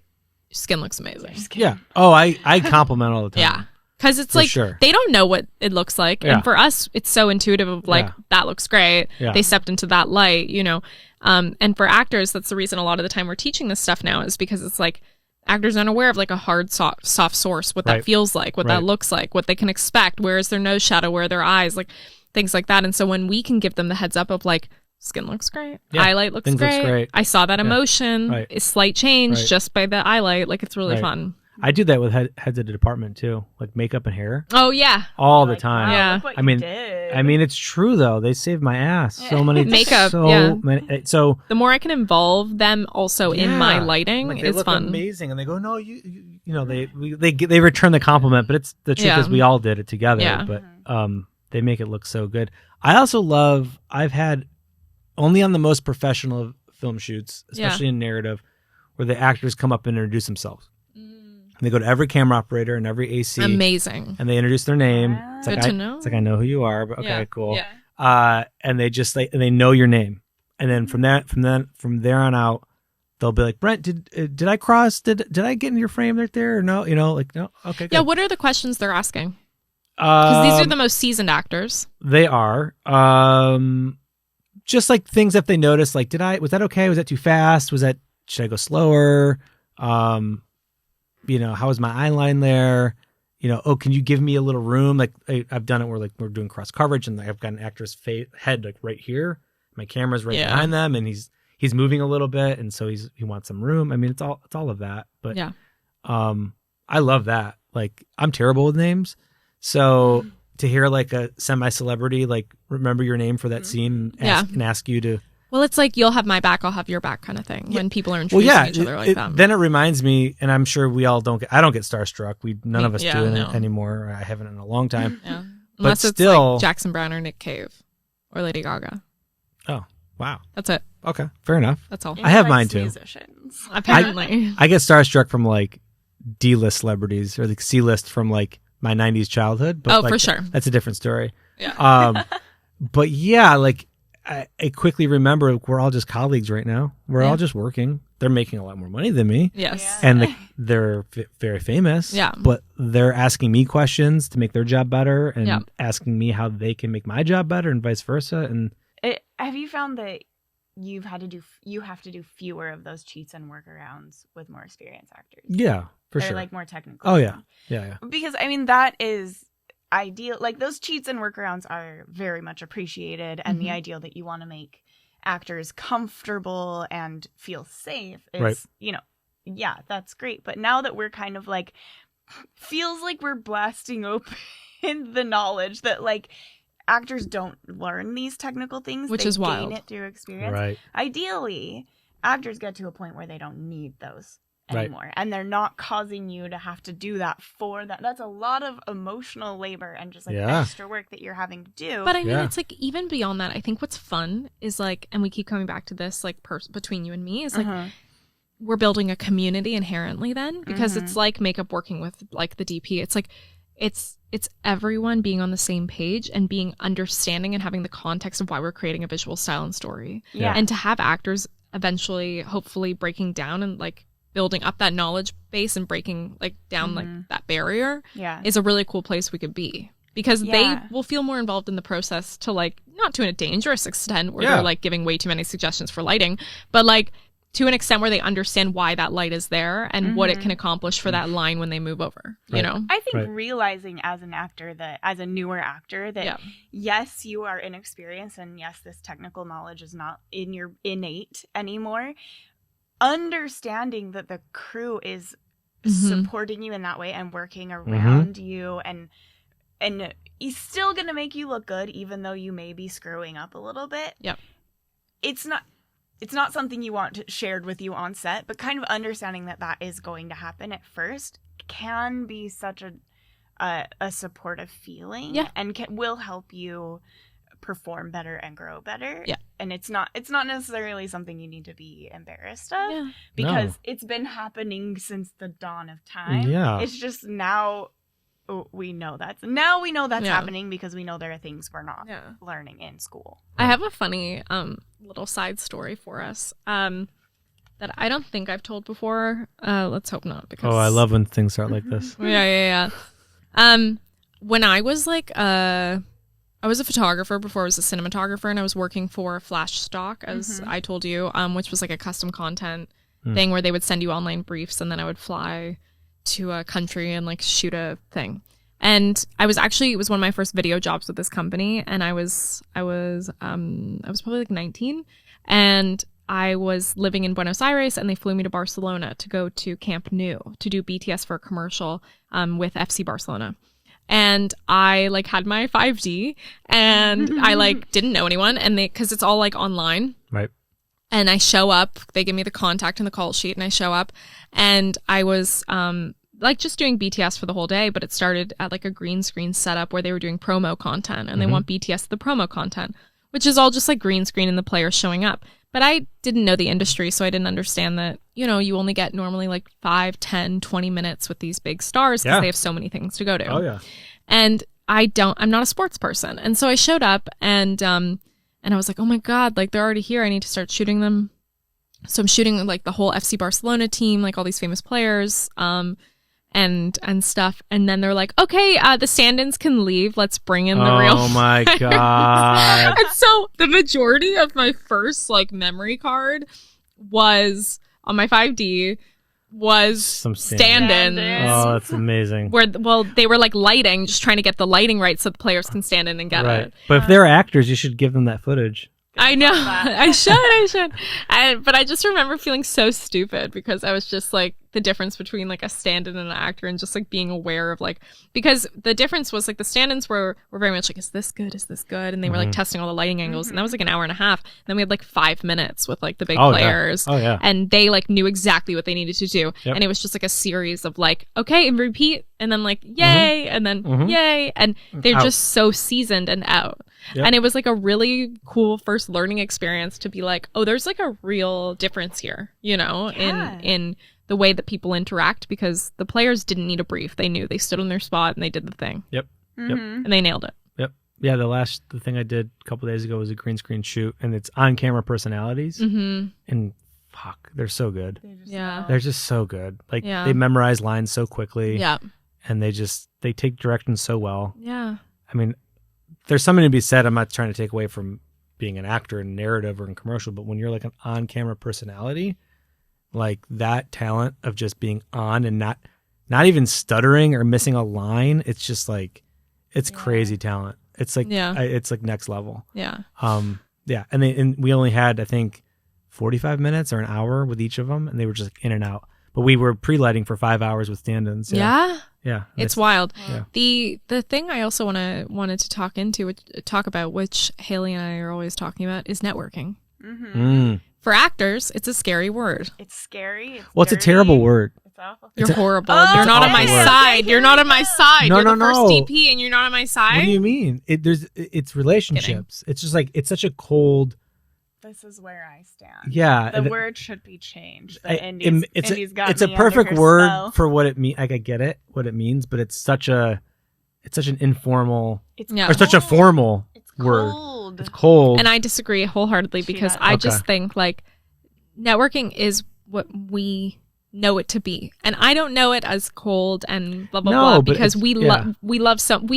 skin looks amazing. Yeah. Oh, I compliment all the time. Yeah. Because it's like, they don't know what it looks like. And for us, it's so intuitive of like, that looks great. They stepped into that light, you know. And for actors, that's the reason a lot of the time we're teaching this stuff now, is because it's like, actors aren't aware of like a hard, soft source, what that feels like, what that looks like, what they can expect, where is their nose shadow, where are their eyes, like things like that. And so when we can give them the heads up of like, skin looks great, highlight looks great, I saw that emotion, a slight change just by the highlight, like it's really fun. I do that with heads of the department too, like makeup and hair. Oh yeah, all the Like, time. wow, Yeah. look what I you mean, did. it's true though. They saved my ass so many Makeup, So yeah. many. So the more I can involve them also in my lighting like, they is look fun. amazing, and they go, no, you know, they return the compliment, but it's the truth Yeah. is we all did it together. Yeah. But they make it look so good. I also love. I've had only on the most professional of film shoots, especially in narrative, where the actors come up and introduce themselves. They go to every camera operator and every AC. Amazing. And they introduce their name. Wow. It's like, Good to know. It's like, I know who you are, but okay, cool. Yeah. And they just they know your name. And then from there on out, they'll be like, Brent, did I cross? Did I get in your frame right there? Or no? You know, like, no? Okay, good. Yeah, what are the questions they're asking? Because these are the most seasoned actors. They are. Just like things if they notice, like, was that okay? Was that too fast? Should I go slower? You know, how was my eye line there? You know, oh, can you give me a little room? Like I've done it where like we're doing cross coverage and I've got an actor's head like right here. My camera's right behind them, and he's moving a little bit, and so he wants some room. I mean, it's all of that. But I love that. Like, I'm terrible with names, so to hear like a semi-celebrity like remember your name for that scene and ask you to. Well, it's like you'll have my back, I'll have your back kind of thing when people are introducing each other like that. Then it reminds me, and I'm sure we all I don't get starstruck. None of us do it anymore. I haven't in a long time. Yeah. But Unless still, it's like Jackson Brown or Nick Cave or Lady Gaga. Oh, wow. That's it. Okay, fair enough. That's all. I have mine too. Musicians. Apparently. I get starstruck from like D-list celebrities or like C-list from like my 90s childhood. But for sure. That's a different story. Yeah. But yeah, like I quickly remember we're all just colleagues right now. We're all just working. They're making a lot more money than me. Yes. Yeah. And they're very famous. Yeah. But they're asking me questions to make their job better and asking me how they can make my job better and vice versa. And have you found that you have to do fewer of those cheats and workarounds with more experienced actors? Yeah, for They're sure. like more technical. Oh yeah. Yeah. Because I mean that is ideal. Like those cheats and workarounds are very much appreciated, and the ideal that you want to make actors comfortable and feel safe is, yeah, that's great. But now that we're kind of like, feels like we're blasting open the knowledge that like actors don't learn these technical things, which they is wild. gain it through experience. Right. Ideally, actors get to a point where they don't need those anymore, and they're not causing you to have to do that for that. That's a lot of emotional labor and just like extra work that you're having to do. But I mean, it's like even beyond that, I think what's fun is like, and we keep coming back to this, like between you and me is like we're building a community inherently then, because it's like makeup working with like the DP. It's like it's everyone being on the same page and being understanding and having the context of why we're creating a visual style and story. Yeah. And to have actors eventually hopefully breaking down and like building up that knowledge base and breaking like down like that barrier is a really cool place we could be, because they will feel more involved in the process, to like not to a dangerous extent where they're like giving way too many suggestions for lighting, but like to an extent where they understand why that light is there and what it can accomplish for that line when they move over, you know? I think realizing as an actor that, as a newer actor, that yes, you are inexperienced and yes, this technical knowledge is not in your innate anymore. Understanding that the crew is supporting you in that way and working around you and he's still going to make you look good even though you may be screwing up a little bit. Yep. It's not something you want shared with you on set, but kind of understanding that is going to happen at first can be such a supportive feeling and will help you perform better and grow better. Yeah. And it's not necessarily something you need to be embarrassed of because it's been happening since the dawn of time. Yeah. It's just now we know that's happening because we know there are things we're not learning in school. I have a funny little side story for us that I don't think I've told before. Let's hope not. Because I love when things start like this. Yeah. When I was like I was a photographer before I was a cinematographer, and I was working for Flash Stock, as I told you, which was like a custom content thing where they would send you online briefs, and then I would fly to a country and like shoot a thing. And it was one of my first video jobs with this company, and I was probably like 19, and I was living in Buenos Aires, and they flew me to Barcelona to go to Camp Nou to do BTS for a commercial with FC Barcelona. And I like had my 5D, and I like didn't know anyone, and because it's all like online. Right. And I show up, they give me the contact and the call sheet, and I show up, and I was like just doing BTS for the whole day, but it started at like a green screen setup where they were doing promo content, and they want BTS the promo content, which is all just like green screen and the players showing up. But I didn't know the industry, so I didn't understand that, you know, you only get normally like 5, 10, 20 minutes with these big stars because they have so many things to go to. Oh, yeah. And I'm not a sports person. And so I showed up, and I was like, oh my God, like they're already here. I need to start shooting them. So I'm shooting like the whole FC Barcelona team, like all these famous players, and stuff. And then they're like, okay, the stand-ins can leave. Let's bring in the real. Oh my God. And so the majority of my first like memory card was on my 5D was Some stand-ins. Oh, that's amazing. Where, well, they were like lighting, just trying to get the lighting right so the players can stand in and get it. But if they're actors, you should give them that footage. I know. I should. But I just remember feeling so stupid because I was just like the difference between like a stand-in and an actor, and just like being aware of like, because the difference was like the stand-ins were very much like, is this good? And they were like testing all the lighting angles, and that was like an hour and a half. Then we had like 5 minutes with like the big players. Yeah. Oh yeah. And they like knew exactly what they needed to do. Yep. And it was just like a series of like, okay, and repeat, and then like, yay, and then yay. And they're just so seasoned and out. Yep. And it was like a really cool first learning experience to be like, oh, there's like a real difference here, you know, in the way that people interact, because the players didn't need a brief. They knew, they stood on their spot and they did the thing. Yep. And they nailed it. Yep. Yeah. The thing I did a couple days ago was a green screen shoot, and it's on camera personalities, and fuck, they're so good. They're just so good. Like they memorize lines so quickly. Yeah. And they take directions so well. Yeah. I mean, there's something to be said. I'm not trying to take away from being an actor in narrative or in commercial, but when you're like an on-camera personality, like that talent of just being on and not even stuttering or missing a line, it's just like, it's crazy talent. It's like, it's like next level. Yeah. Yeah. And we only had, I think, 45 minutes or an hour with each of them, and they were just like in and out. But we were pre-lighting for 5 hours with stand-ins. Yeah. Yeah. It's wild. Yeah. The thing I also wanted to talk about, which Haley and I are always talking about, is networking. For actors, it's a scary word. It's scary. It's a terrible word. It's awful. You're horrible. You're not on my side. You're not on my side. No, You're the no, first no. DP and you're not on my side. What do you mean? It's relationships. Kidding. It's just like, it's such a cold. This is where I stand. Yeah. The word should be changed. Indies It's a perfect word for what it means. Like, I get it, what it means, but it's such an informal, or such a formal word. It's cold. And I disagree wholeheartedly, because I just think like networking is what we know it to be, and I don't know it as cold and blah blah blah, because we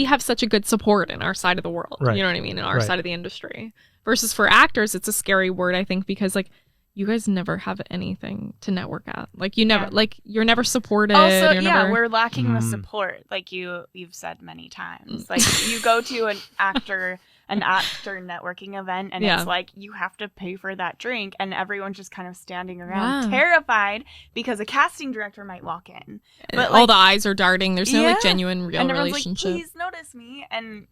have such a good support in our side of the world. Right. You know what I mean? In our side of the industry. Versus for actors, it's a scary word, I think, because like you guys never have anything to network at. Like you never, like you're never supported. Also, we're lacking the support, like you've said many times. Like you go to an actor networking event, and it's like you have to pay for that drink, and everyone's just kind of standing around terrified because a casting director might walk in. But all the eyes are darting. There's no like genuine real relationship. Like, please notice me. And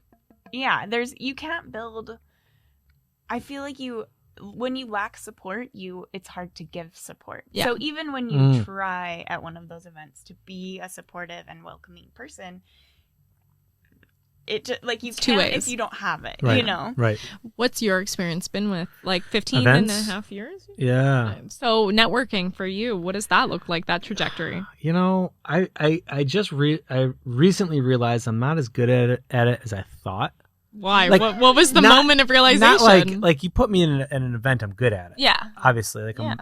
you can't build. I feel like when you lack support, it's hard to give support. Yeah. So even when you try at one of those events to be a supportive and welcoming person, it just, like you can't if you don't have it, you know? Right. What's your experience been with like 15 events? and a half years? Yeah. So networking for you, what does that look like, that trajectory? You know, I recently realized I'm not as good at it as I thought. Why? Like, what was the moment of realization? Not like you put me in an event, I'm good at it. Yeah. Obviously, like I'm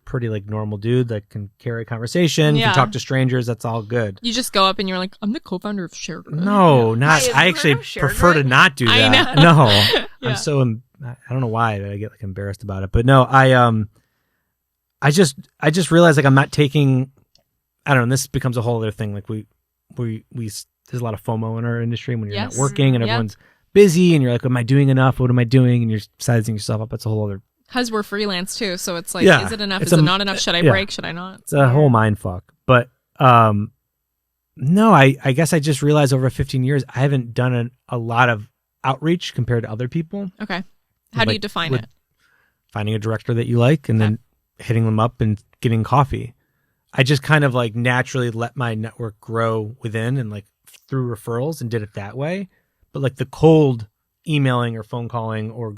pretty like normal dude that can carry a conversation, can talk to strangers. That's all good. You just go up and you're like, I'm the co-founder of ShareGrid. No, not. I actually prefer to not do that. I know. No, I'm so. I don't know why I get like embarrassed about it, but no, I just realized like I'm not taking. I don't know. And this becomes a whole other thing. Like we there's a lot of FOMO in our industry when you're not working and everyone's busy and you're like, am I doing enough? What am I doing? And you're sizing yourself up. That's a whole other Because we're freelance too, so it's like, is it enough? Is it not enough? Should I break? Should I not? It's a whole mind fuck. But no, I guess I just realized over 15 years I haven't done a lot of outreach compared to other people. Okay. How do you define it? Finding a director that you like and then hitting them up and getting coffee. I just kind of like naturally let my network grow within and like through referrals and did it that way. But like the cold emailing or phone calling or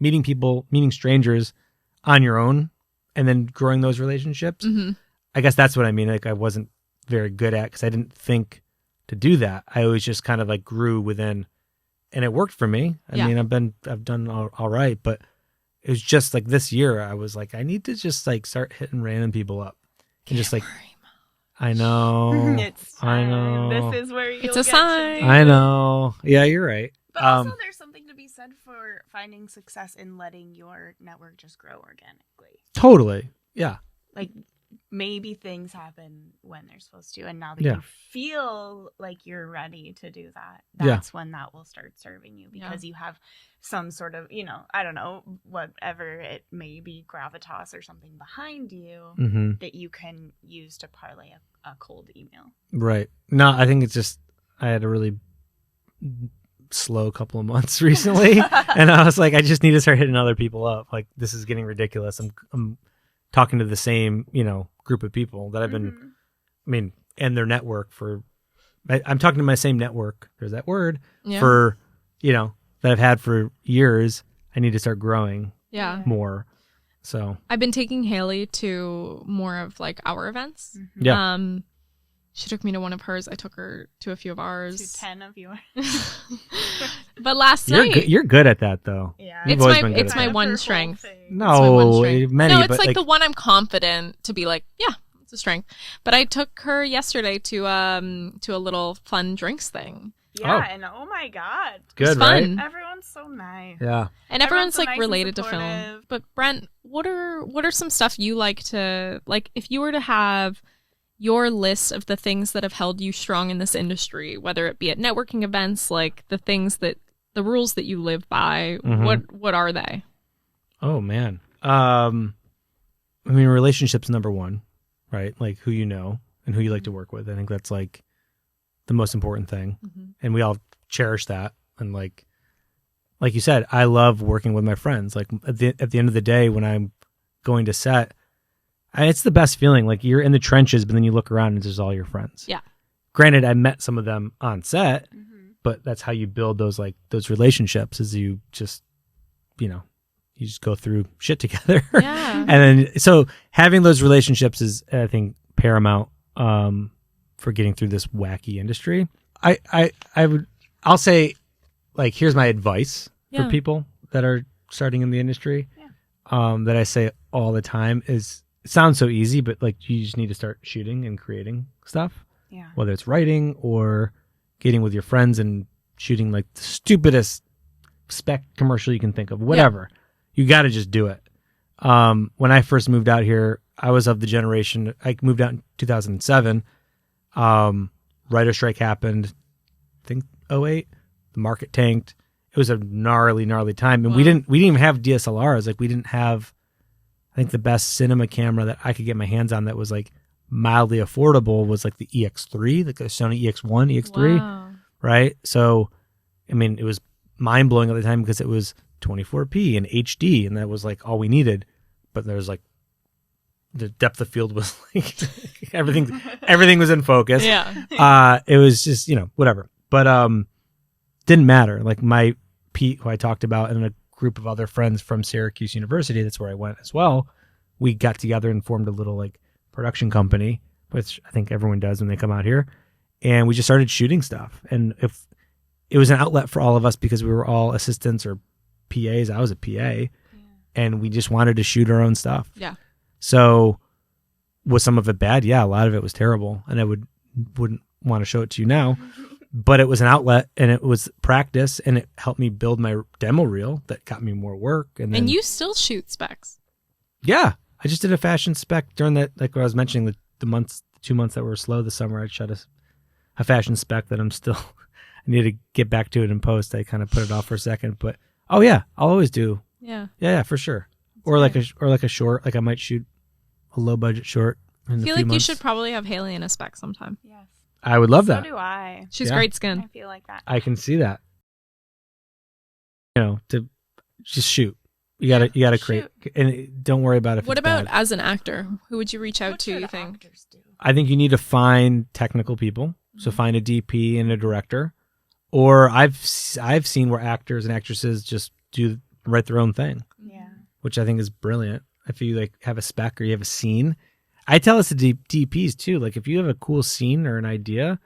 meeting people, meeting strangers on your own and then growing those relationships. Mm-hmm. I guess that's what I mean. Like I wasn't very good at because I didn't think to do that. I always just kind of like grew within and it worked for me. I mean, I've done all right, but it was just like this year I was like, I need to just like start hitting random people up and just like, I know, I know. This is where it's a sign. I know. Yeah, you're right. But also there's something to be said for finding success in letting your network just grow organically. Totally. Yeah. Like maybe things happen when they're supposed to. And now that you feel like you're ready to do that, that's when that will start serving you because you have some sort of, I don't know, whatever it may be, gravitas or something behind you that you can use to parlay a cold email. Right. No, I think it's just, I had a really slow couple of months recently and I was like, I just need to start hitting other people up. Like this is getting ridiculous. I'm talking to the same, group of people that I've been, and their network I'm talking to my same network. There's that word for, that I've had for years. I need to start growing more. So I've been taking Haley to more of like our events. Mm-hmm. Yeah. She took me to one of hers. I took her to a few of ours. To 10 of yours. But last night, you're good at that though. Yeah, it's my one strength. No, it's like the one I'm confident to be like, yeah, it's a strength. But I took her yesterday to a little fun drinks thing. Yeah, and oh my God, good, it was fun. Right? Everyone's so nice. Yeah, and everyone's like nice related to film. But Brent, what are some stuff you like to like? If you were to have your list of the things that have held you strong in this industry, whether it be at networking events, like the rules that you live by, what are they? Oh man. Relationships number one, right? Like who you know and who you like to work with. I think that's like the most important thing. Mm-hmm. And we all cherish that. And like you said, I love working with my friends. Like at the end of the day, when I'm going to set, it's the best feeling. Like you're in the trenches, but then you look around and there's all your friends. Yeah. Granted, I met some of them on set, but that's how you build those relationships is you just, you just go through shit together. Yeah. And then, so having those relationships is, I think, paramount, for getting through this wacky industry. I'll say, like, here's my advice for people that are starting in the industry, that I say all the time is, it sounds so easy, but like you just need to start shooting and creating stuff. Yeah. Whether it's writing or getting with your friends and shooting like the stupidest spec commercial you can think of, whatever. You got to just do it. When I first moved out here, I was of the generation, I moved out in 2007. Writer strike happened, I think 2008. The market tanked. It was a gnarly time. And we didn't even have DSLRs. Like we didn't have, I think the best cinema camera that I could get my hands on that was like mildly affordable was like the EX3, like the Sony EX1, EX3, right? So, it was mind blowing at the time because it was 24p and HD, and that was like all we needed. But there's like the depth of field was like everything was in focus. Yeah. It was just whatever, but didn't matter. Like my Pete, who I talked about, and a group of other friends from Syracuse University, that's where I went as well. We got together and formed a little like production company, which I think everyone does when they come out here. And we just started shooting stuff. And if it was an outlet for all of us because we were all assistants or PAs, I was a PA, and we just wanted to shoot our own stuff. Yeah. So was some of it bad? Yeah, a lot of it was terrible. And I wouldn't want to show it to you now. But it was an outlet and it was practice and it helped me build my demo reel that got me more work. And you still shoot specs. Yeah. I just did a fashion spec during that, like what I was mentioning, the 2 months that were slow this summer. I shot a fashion spec that I need to get back to it in post. I kind of put it off for a second, but oh yeah, I'll always do. Yeah. Yeah, for sure. or like a short. Like I might shoot a low budget short. I feel like you should probably have Haley in a spec sometime. Yes. I would love that. So do I. She's great skin. I feel like that. I can see that. To just shoot. You gotta create, and don't worry about it. What about as an actor? Who would you reach out to? You think? I think you need to find technical people. So find a DP and a director, or I've seen where actors and actresses just write their own thing. Yeah, which I think is brilliant. If you like have a spec or you have a scene, I tell us to DPs too. Like if you have a cool scene or an idea,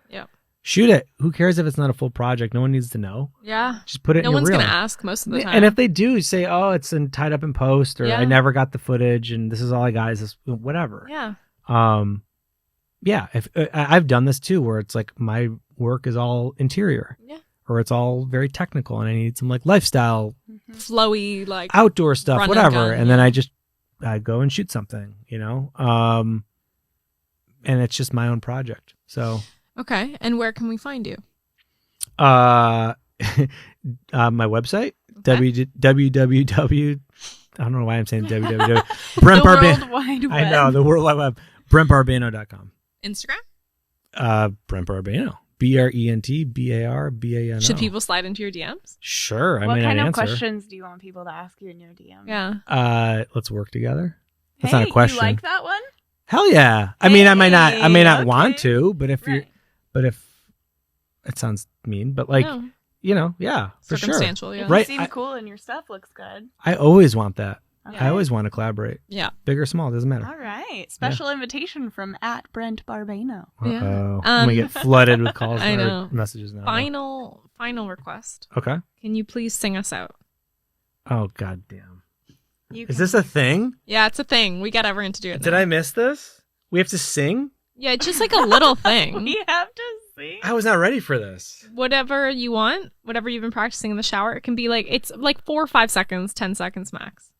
shoot it. Who cares if it's not a full project? No one needs to know. Yeah, just put it. No in one's your reel. gonna ask most of the time. And if they do, say, "Oh, it's tied up in post," or "I never got the footage, and this is all I got is this," whatever. Yeah. Yeah. If I've done this too, where it's like my work is all interior. Yeah. Or it's all very technical, and I need some like lifestyle, flowy, like outdoor stuff, whatever. And then I go and shoot something, and it's just my own project. So okay. And where can we find you? My website, www. I don't know why I'm saying www. Brent Barbano. World Wide Web. I know, the World Wide Web. BrentBarbano.com. Instagram? Brent Barbano. BrentBarbano. Should people slide into your DMs? Sure. What kind of questions do you want people to ask you in your DM? Yeah. Let's work together. That's hey, not a question. You like that one? Hell yeah. I mean, I may not want to, but if it sounds mean, but like, yeah, for sure. Circumstantial, yeah. Right. You seem cool and your stuff looks good. I always want that. Okay. I always want to collaborate. Yeah. Big or small, doesn't matter. All right. Special invitation from @Brent Barbano. Uh-oh. I'm going to get flooded with calls or messages now. Final request. Okay. Can you please sing us out? Oh, goddamn. Is this a thing? Yeah, it's a thing. We got everyone to do it. Did I miss this? We have to sing? Yeah, it's just like a little thing. We have to sing. I was not ready for this. Whatever you want, whatever you've been practicing in the shower, it can be like, it's like 4 or 5 seconds, 10 seconds max.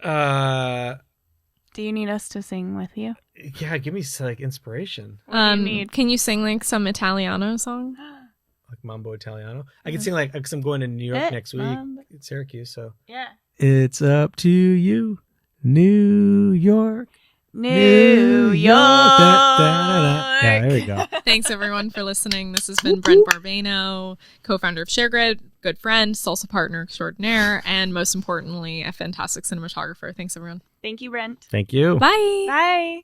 Do you need us to sing with you? Yeah, give me like inspiration. What do you need? Can you sing like some Italiano song? Like Mambo Italiano? I can sing like, because I'm going to New York next week, Syracuse, so. Yeah. It's up to you, New York. New York. Yeah, there we go. Thanks everyone for listening. This has been Brent Barbano, co-founder of ShareGrid, good friend, Salsa partner extraordinaire, and most importantly, a fantastic cinematographer. Thanks everyone. Thank you, Brent. Thank you. Bye. Bye.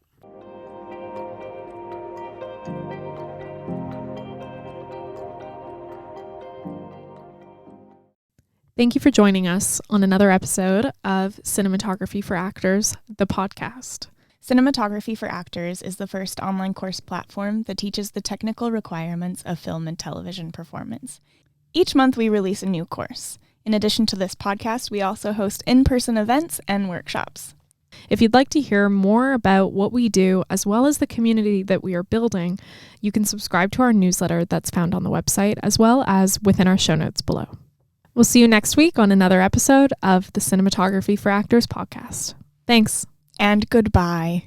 Thank you for joining us on another episode of Cinematography for Actors, the podcast. Cinematography for Actors is the first online course platform that teaches the technical requirements of film and television performance. Each month we release a new course. In addition to this podcast, we also host in-person events and workshops. If you'd like to hear more about what we do, as well as the community that we are building, you can subscribe to our newsletter that's found on the website, as well as within our show notes below. We'll see you next week on another episode of the Cinematography for Actors podcast. Thanks. And goodbye.